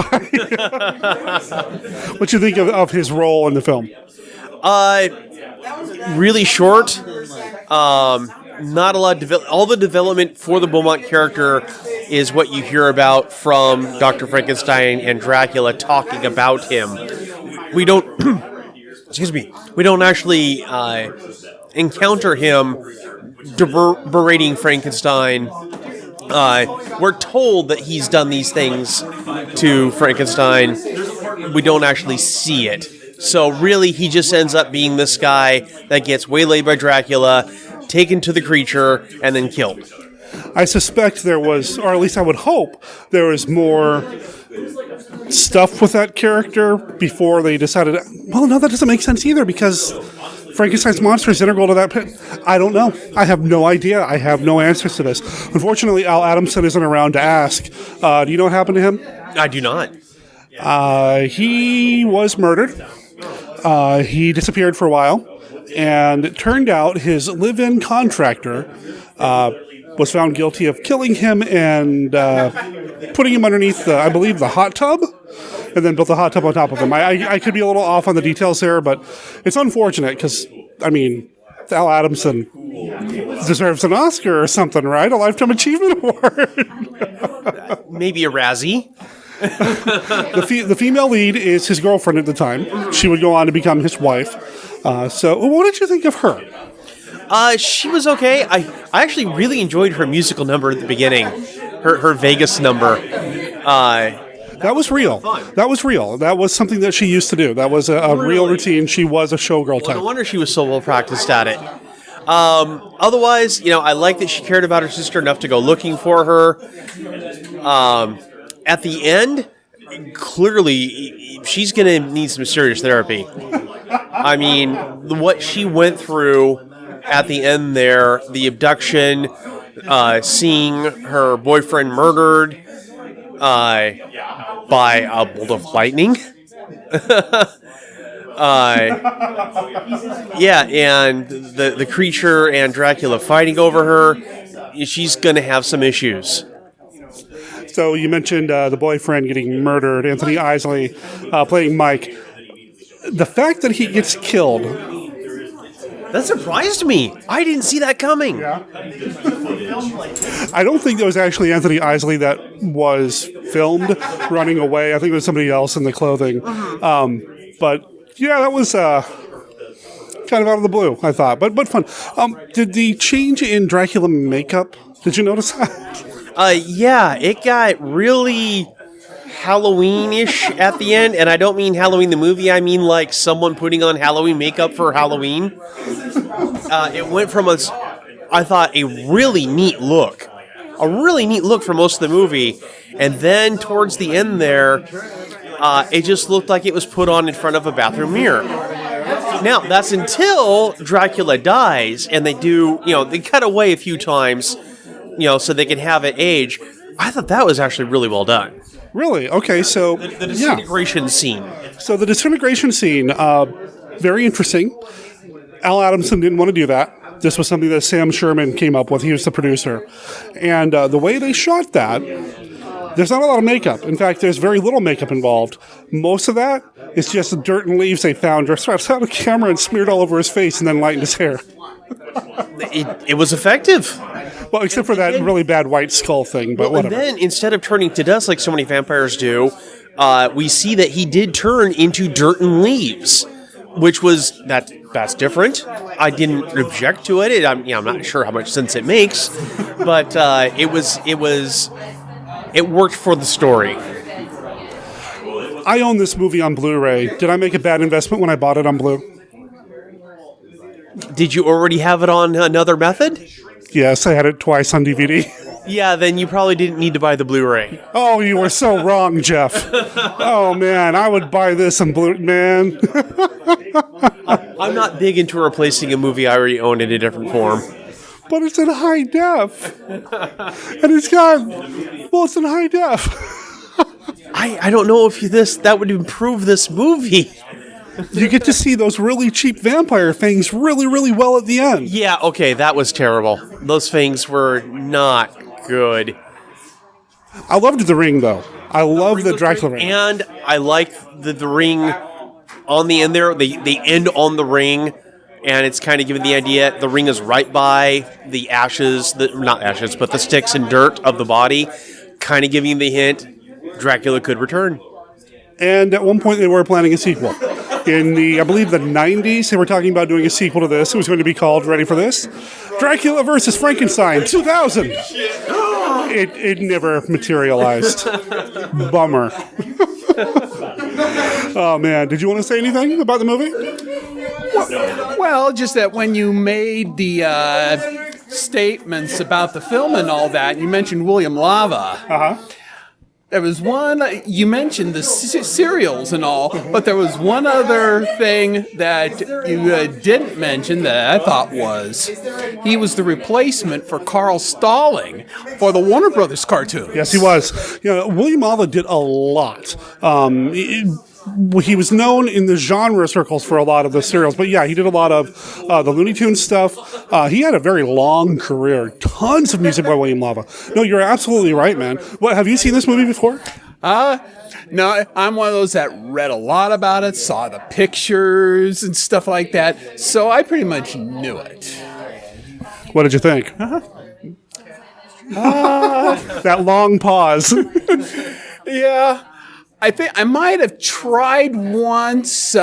S1: What you think of his role in the film?
S10: Really short. Not a lot of all the development for the Beaumont character is what you hear about from Dr. Frankenstein and Dracula talking about him. we don't excuse me, we don't actually encounter him berating Frankenstein. We're told that he's done these things to Frankenstein. We don't actually see it. So really, he just ends up being this guy that gets waylaid by Dracula, taken to the creature, and then killed.
S1: I suspect there was, or at least I would hope, there was more stuff with that character before they decided, well, no, that doesn't make sense either, because Frankenstein's monster is integral to that pit. I don't know. I have no idea. I have no answers to this. Unfortunately, Al Adamson isn't around to ask. Do you know what happened to him?
S10: I do not.
S1: He was murdered. He disappeared for a while, and it turned out his live-in contractor was found guilty of killing him and putting him underneath, I believe, the hot tub, and then built the hot tub on top of him. I could be a little off on the details there, but it's unfortunate because, I mean, Al Adamson deserves an Oscar or something, right? A Lifetime Achievement Award.
S10: Maybe a Razzie.
S1: The female lead is his girlfriend at the time. She would go on to become his wife. So what did you think of her?
S10: She was okay. I actually really enjoyed her musical number at the beginning. Her Vegas number.
S1: That was real. That was real. That was something that she used to do. That was a real routine. She was a showgirl type.
S10: No wonder she was so well practiced at it. Otherwise, I like that she cared about her sister enough to go looking for her. At the end, clearly, she's going to need some serious therapy. I mean, what she went through at the end there, the abduction, seeing her boyfriend murdered by a bolt of lightning. And the creature and Dracula fighting over her, she's going to have some issues.
S1: So you mentioned the boyfriend getting murdered, Anthony Isley playing Mike. The fact that he gets killed...
S10: That surprised me. I didn't see that coming.
S1: Yeah. I don't think it was actually Anthony Isley that was filmed running away. I think it was somebody else in the clothing. But yeah, that was kind of out of the blue, I thought. But fun. Did the change in Dracula makeup, did you notice that?
S10: Yeah, it got really Halloween-ish at the end, and I don't mean Halloween the movie, I mean like someone putting on Halloween makeup for Halloween. It went from I thought, a really neat look for most of the movie, and then towards the end there, it just looked like it was put on in front of a bathroom mirror. Now, that's until Dracula dies, and they do, they cut away a few times, so they can have it age. I thought that was actually really well done.
S1: Really? Okay, so...
S10: The disintegration scene.
S1: So the disintegration scene, very interesting. Al Adamson didn't want to do that. This was something that Sam Sherman came up with. He was the producer. And the way they shot that, there's not a lot of makeup. In fact, there's very little makeup involved. Most of that is just dirt and leaves they found, or strapped out a camera and smeared all over his face and then lightened his hair.
S10: It was effective.
S1: Well, except for that really bad white skull thing, but whatever.
S10: And then, instead of turning to dust like so many vampires do, we see that he did turn into dirt and leaves, which was, that's different. I didn't object to it. I'm not sure how much sense it makes, but it worked for the story.
S1: I own this movie on Blu-ray. Did I make a bad investment when I bought it on Blu?
S10: Did you already have it on another method?
S1: Yes, I had it twice on DVD.
S10: Yeah, then you probably didn't need to buy the Blu-ray.
S1: Oh, you were so wrong, Jeff. Oh, man, I would buy this on Blu-ray, man.
S10: I'm not big into replacing a movie I already own in a different form.
S1: But it's in high def. And it's in high def.
S10: I don't know if that would improve this movie.
S1: You get to see those really cheap vampire things really, really well at the end.
S10: Yeah, okay, that was terrible. Those things were not good.
S1: I loved the ring, though. I love the Dracula ring.
S10: And I like the ring on the end there. They end on the ring, and it's kind of giving the idea the ring is right by the ashes, not ashes, but the sticks and dirt of the body, kind of giving the hint Dracula could return.
S1: And at one point they were planning a sequel. in I believe the 90s. They were talking about doing a sequel to this. It was going to be called, ready for this? Dracula versus Frankenstein 2000. It never materialized. Bummer. Oh, man. Did you want to say anything about the movie?
S11: Well, just that when you made the statements about the film and all that, you mentioned William Lava. There was one, you mentioned the cereals and all, but there was one other thing that you didn't mention that I thought he was the replacement for Carl Stalling for the Warner Brothers cartoon.
S1: Yes, he was. William Lava did a lot. He was known in the genre circles for a lot of the serials, but yeah, he did a lot of the Looney Tunes stuff. He had a very long career. Tons of music by William Lava. No, you're absolutely right, man. What, have you seen this movie before?
S11: No, I'm one of those that read a lot about it, saw the pictures and stuff like that, so I pretty much knew it.
S1: What did you think? That long pause.
S11: Yeah. I think I might have tried once,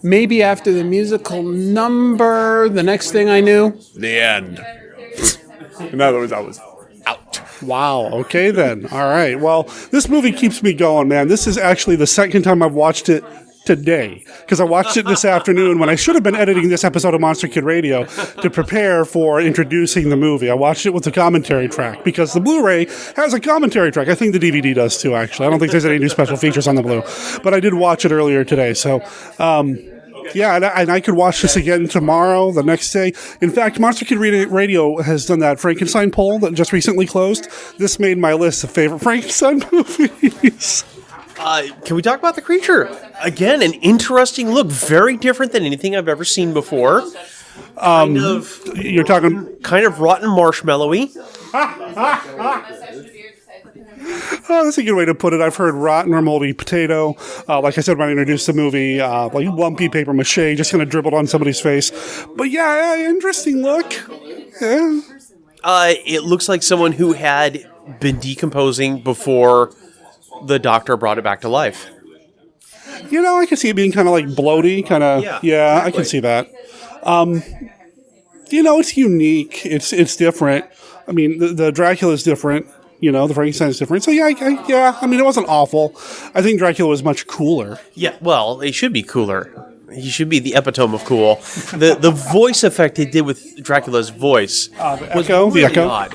S11: maybe after the musical number. The next thing I knew, the end. In other words, I was out.
S1: Wow. Okay, then. All right. Well, this movie keeps me going, man. This is actually the second time I've watched it today, because I watched it this afternoon when I should have been editing this episode of Monster Kid Radio to prepare for introducing the movie. I watched it with the commentary track because the Blu-ray has a commentary track. I think the DVD does too, actually. I don't think there's any new special features on the Blu, but I did watch it earlier today. So, yeah, and I could watch this again tomorrow, the next day. In fact, Monster Kid Radio has done that Frankenstein poll that just recently closed. This made my list of favorite Frankenstein movies.
S10: Can we talk about the creature? Again, an interesting look, very different than anything I've ever seen before.
S1: You're talking
S10: kind of rotten marshmallowy.
S1: Oh, that's a good way to put it. I've heard rotten or moldy potato. Like I said when I introduced the movie, like lumpy paper mache, just kind of dribbled on somebody's face. But yeah, interesting look. Yeah.
S10: It looks like someone who had been decomposing before the doctor brought it back to life.
S1: I can see it being kind of like bloaty, kind of. Yeah, exactly. I can see that. It's unique. It's different. I mean, the Dracula is different. The Frankenstein is different. So yeah. I mean, it wasn't awful. I think Dracula was much cooler.
S10: Yeah, well, he should be cooler. He should be the epitome of cool. The voice effect he did with Dracula's voice was really odd.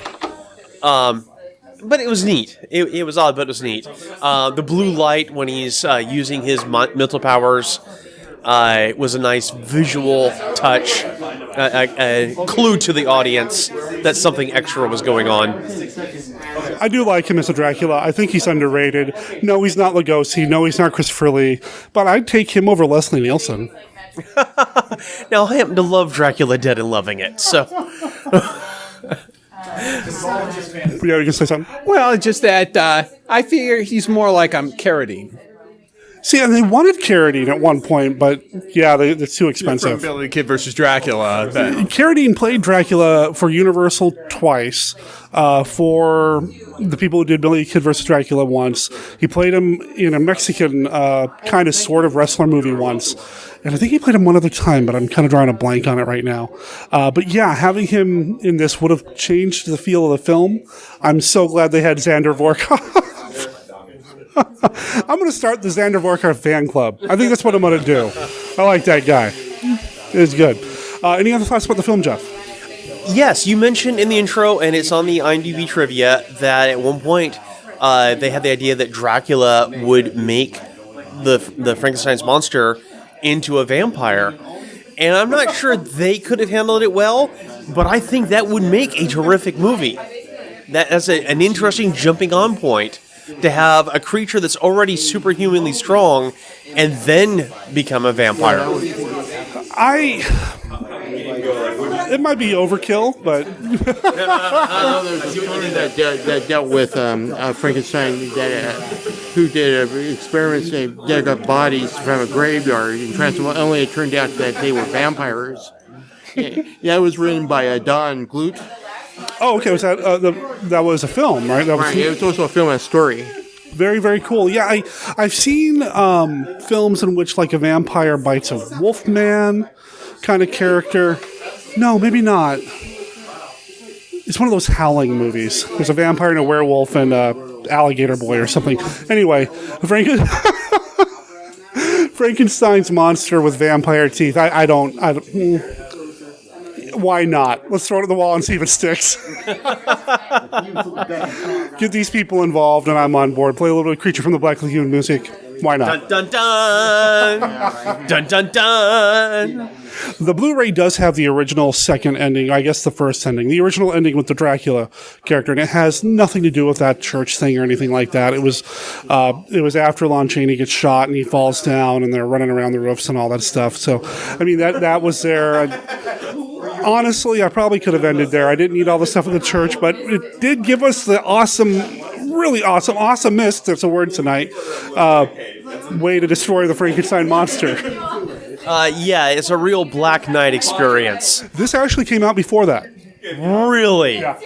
S10: But it was neat. It was odd, but it was neat. The blue light when he's using his mental powers was a nice visual touch, a clue to the audience that something extra was going on.
S1: I do like him as a Dracula. I think he's underrated. No, he's not Lugosi. No, he's not Christopher Lee. But I'd take him over Leslie Nielsen.
S10: Now, I happen to love Dracula Dead and loving it, so...
S1: Yeah, you can say something?
S11: Well, just that I figure he's more like Carradine.
S1: See, and they wanted Carradine at one point, but yeah, it's too expensive.
S11: From Bela the Kid versus Dracula.
S1: Carradine played Dracula for Universal twice. For the people who did Billy the Kid versus Dracula once. He played him in a Mexican kind of sort of wrestler movie once. And I think he played him one other time, but I'm kind of drawing a blank on it right now. But yeah, having him in this would have changed the feel of the film. I'm so glad they had Xander Vorkov. I'm going to start the Xander Vorkov fan club. I think that's what I'm going to do. I like that guy. It's good. Any other thoughts about the film, Jeff?
S10: Yes, you mentioned in the intro, and it's on the IMDb trivia, that at one point they had the idea that Dracula would make the Frankenstein's monster into a vampire. And I'm not sure they could have handled it well, but I think that would make a terrific movie. That's an interesting jumping on point, to have a creature that's already superhumanly strong and then become a vampire.
S1: It might be overkill, but...
S12: I know there's a story that dealt with Frankenstein who did experiments. They dug up bodies from a graveyard and transformed. Only it turned out that they were vampires. Yeah, it was written by Don Bluth.
S1: Oh, okay. Was that that was a film, right?
S12: Right. It was also a film and a story.
S1: Very, very cool. Yeah, I've seen films in which like a vampire bites a wolfman kind of character. No, maybe not. It's one of those Howling movies. There's a vampire and a werewolf and Alligator Boy or something. Anyway, Frankenstein's monster with vampire teeth. I don't. Why not? Let's throw it at the wall and see if it sticks. Get these people involved and I'm on board. Play a little bit of Creature from the Black Lagoon music. Why not?
S10: Dun, dun, dun. Dun, dun, dun.
S1: The Blu-ray does have the original second ending, I guess the first ending, the original ending with the Dracula character, and it has nothing to do with that church thing or anything like that. It was after Lon Chaney gets shot and he falls down and they're running around the roofs and all that stuff. So, I mean, that was there. Honestly, I probably could have ended there. I didn't need all the stuff in the church, but it did give us the really awesomest, that's a word tonight, way to destroy the Frankenstein monster.
S10: Yeah, it's a real Black Knight experience.
S1: This actually came out before that.
S10: Really? Yeah.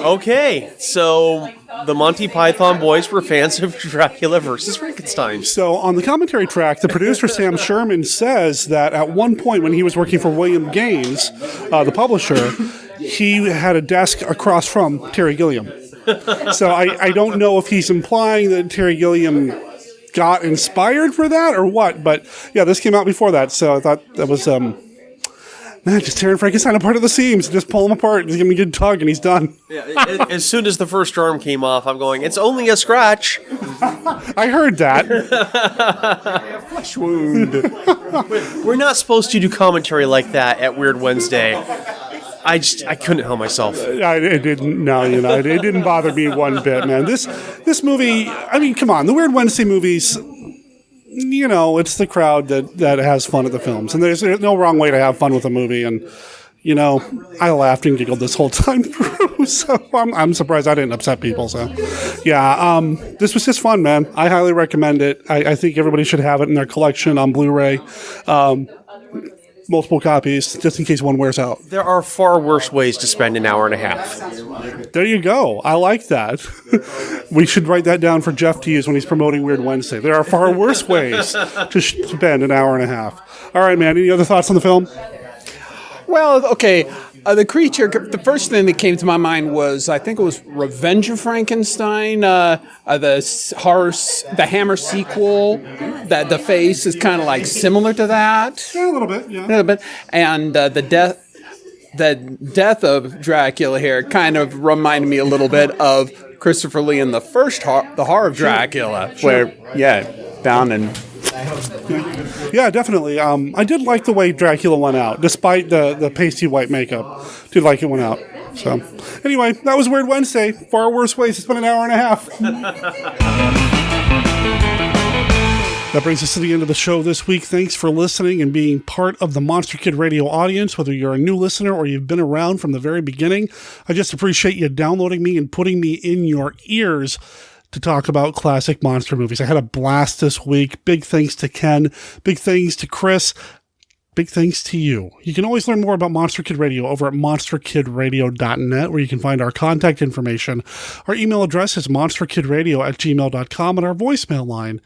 S10: Okay, so the Monty Python boys were fans of Dracula versus Frankenstein.
S1: So on the commentary track, the producer Sam Sherman says that at one point when he was working for William Gaines, the publisher, he had a desk across from Terry Gilliam. So I don't know if he's implying that Terry Gilliam got inspired for that or what, but yeah, this came out before that, so I thought that was just tearing Frankenstein apart at the seams, just pull him apart, just give him a good tug, and he's done.
S10: Yeah, as soon as the first arm came off, I'm going, it's only a scratch.
S1: I heard that.
S10: Flesh wound. We're not supposed to do commentary like that at Weird Wednesday. I couldn't help myself.
S1: It didn't bother me one bit, man. This movie, I mean, come on, the Weird Wednesday movies, you know, it's the crowd that has fun at the films, and there's no wrong way to have fun with a movie, and, you know, I laughed and giggled this whole time through, so I'm surprised I didn't upset people, so, yeah, this was just fun, man. I highly recommend it. I think everybody should have it in their collection on Blu-ray. Multiple copies, just in case one wears out.
S10: There are far worse ways to spend an hour and a half.
S1: There you go. I like that. We should write that down for Jeff to use when he's promoting Weird Wednesday. There are far worse ways to spend an hour and a half. All right, man. Any other thoughts on the film?
S11: Well, okay. The creature, the first thing that came to my mind was, I think it was Revenge of Frankenstein, the Hammer sequel, that the face is kind of like similar to that.
S1: Yeah, a little bit, yeah.
S11: A little bit. And the death of Dracula here kind of reminded me a little bit of Christopher Lee in the first The Horror of Dracula, where, down and...
S1: Yeah, definitely. I did like the way Dracula went out, despite the pasty white makeup. Did like it went out. So, anyway, that was Weird Wednesday. Far worse ways to spend an hour and a half. That brings us to the end of the show this week. Thanks for listening and being part of the Monster Kid Radio audience, whether you're a new listener or you've been around from the very beginning. I just appreciate you downloading me and putting me in your ears to talk about classic monster movies. I had a blast this week. Big thanks to Ken. Big thanks to Chris. Big thanks to you. You can always learn more about Monster Kid Radio over at monsterkidradio.net, where you can find our contact information. Our email address is monsterkidradio@gmail.com, and our voicemail line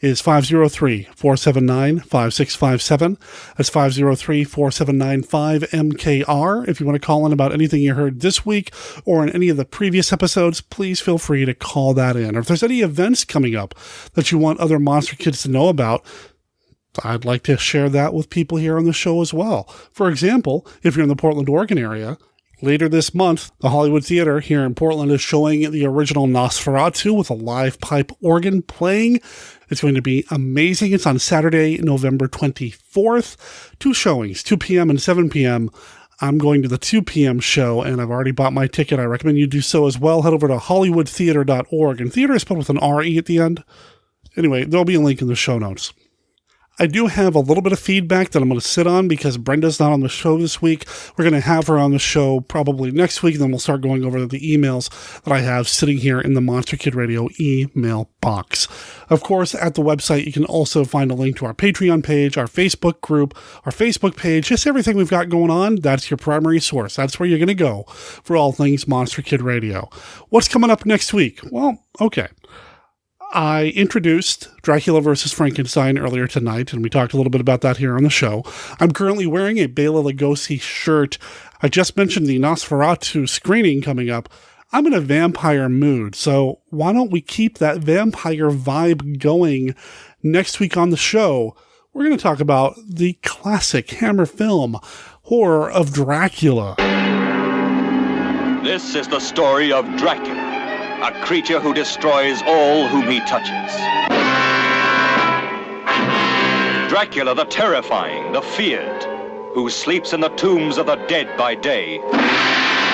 S1: is 503-479-5657. That's 503-479-5MKR. If you want to call in about anything you heard this week or in any of the previous episodes, please feel free to call that in. Or if there's any events coming up that you want other Monster Kids to know about, I'd like to share that with people here on the show as well. For example, if you're in the Portland, Oregon area, later this month, the Hollywood Theater here in Portland is showing the original Nosferatu with a live pipe organ playing. It's going to be amazing. It's on Saturday, November 24th. 2 showings, 2 p.m. and 7 p.m. I'm going to the 2 p.m. show, and I've already bought my ticket. I recommend you do so as well. Head over to hollywoodtheater.org. And theater is spelled with an R-E at the end. Anyway, there'll be a link in the show notes. I do have a little bit of feedback that I'm going to sit on because Brenda's not on the show this week. We're going to have her on the show probably next week, and then we'll start going over the emails that I have sitting here in the Monster Kid Radio email box. Of course, at the website, you can also find a link to our Patreon page, our Facebook group, our Facebook page, just everything we've got going on. That's your primary source. That's where you're going to go for all things Monster Kid Radio. What's coming up next week? Well, okay. I introduced Dracula vs. Frankenstein earlier tonight, and we talked a little bit about that here on the show. I'm currently wearing a Bela Lugosi shirt. I just mentioned the Nosferatu screening coming up. I'm in a vampire mood, so why don't we keep that vampire vibe going next week on the show? We're going to talk about the classic Hammer film, Horror of Dracula.
S14: This is the story of Dracula, a creature who destroys all whom he touches. Dracula the terrifying, the feared, who sleeps in the tombs of the dead by day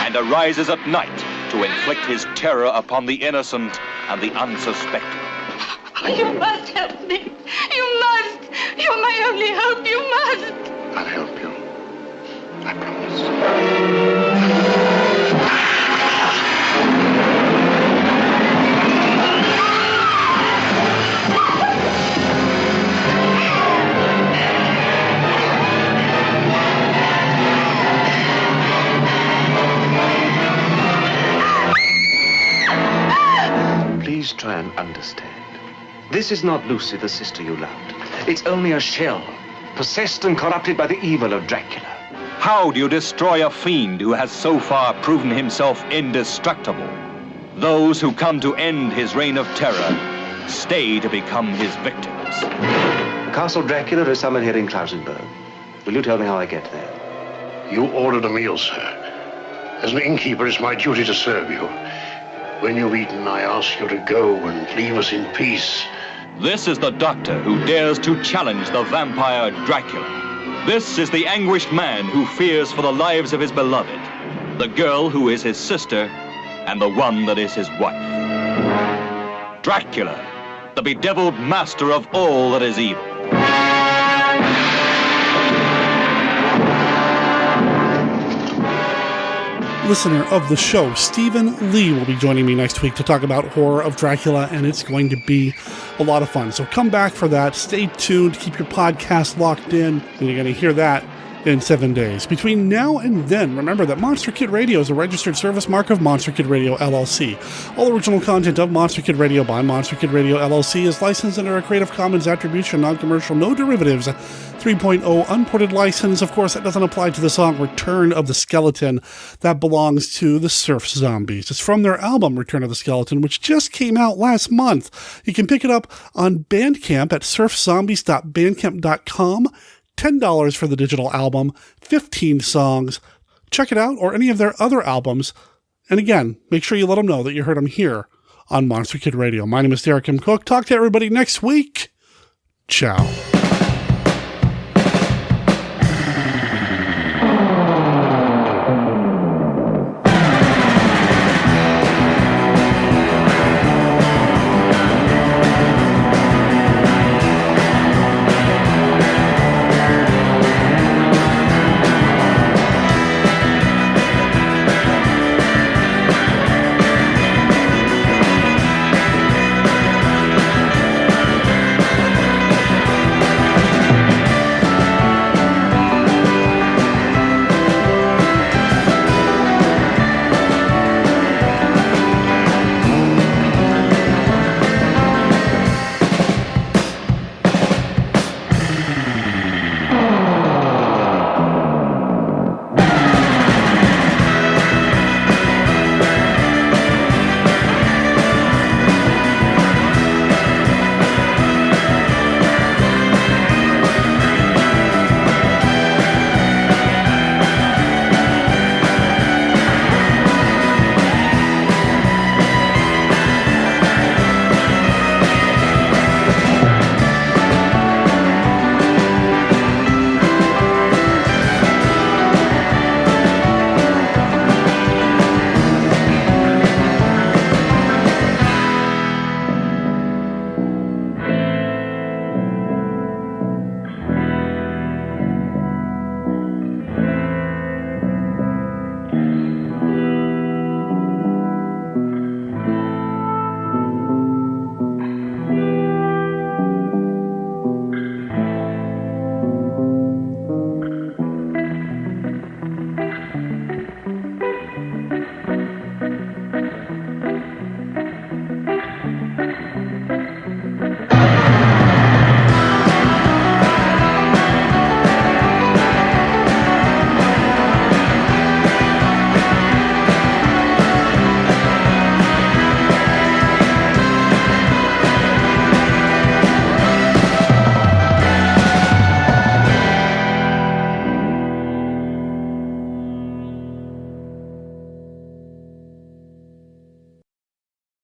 S14: and arises at night to inflict his terror upon the innocent and the unsuspecting.
S13: You must help me. You must. You're my only hope. You must.
S21: I'll help you. I promise.
S15: Please try and understand. This is not Lucy, the sister you loved. It's only a shell, possessed and corrupted by the evil of Dracula.
S14: How do you destroy a fiend who has so far proven himself indestructible? Those who come to end his reign of terror stay to become his victims.
S15: Castle Dracula is somewhere here in Klausenberg. Will you tell me how I get there?
S21: You ordered a meal, sir. As an innkeeper, it's my duty to serve you. When you've eaten, I ask you to go and leave us in peace.
S14: This is the doctor who dares to challenge the vampire Dracula. This is the anguished man who fears for the lives of his beloved, the girl who is his sister, and the one that is his wife. Dracula, the bedeviled master of all that is evil.
S1: Listener of the show, Stephen Lee, will be joining me next week to talk about Horror of Dracula, and it's going to be a lot of fun. So come back for that. Stay tuned. Keep your podcast locked in, and you're going to hear that in 7 days. Between now and then, remember that Monster Kid Radio is a registered service mark of Monster Kid Radio, LLC. All original content of Monster Kid Radio by Monster Kid Radio, LLC is licensed under a Creative Commons Attribution, Non-Commercial, No Derivatives 3.0 unported license. Of course, that doesn't apply to the song Return of the Skeleton. That belongs to the Surf Zombies. It's from their album Return of the Skeleton, which just came out last month. You can pick it up on Bandcamp at surfzombies.bandcamp.com. $10 for the digital album, 15 songs. Check it out, or any of their other albums. And again, make sure you let them know that you heard them here on Monster Kid Radio. My name is Derek M. Cook. Talk to everybody next week. Ciao.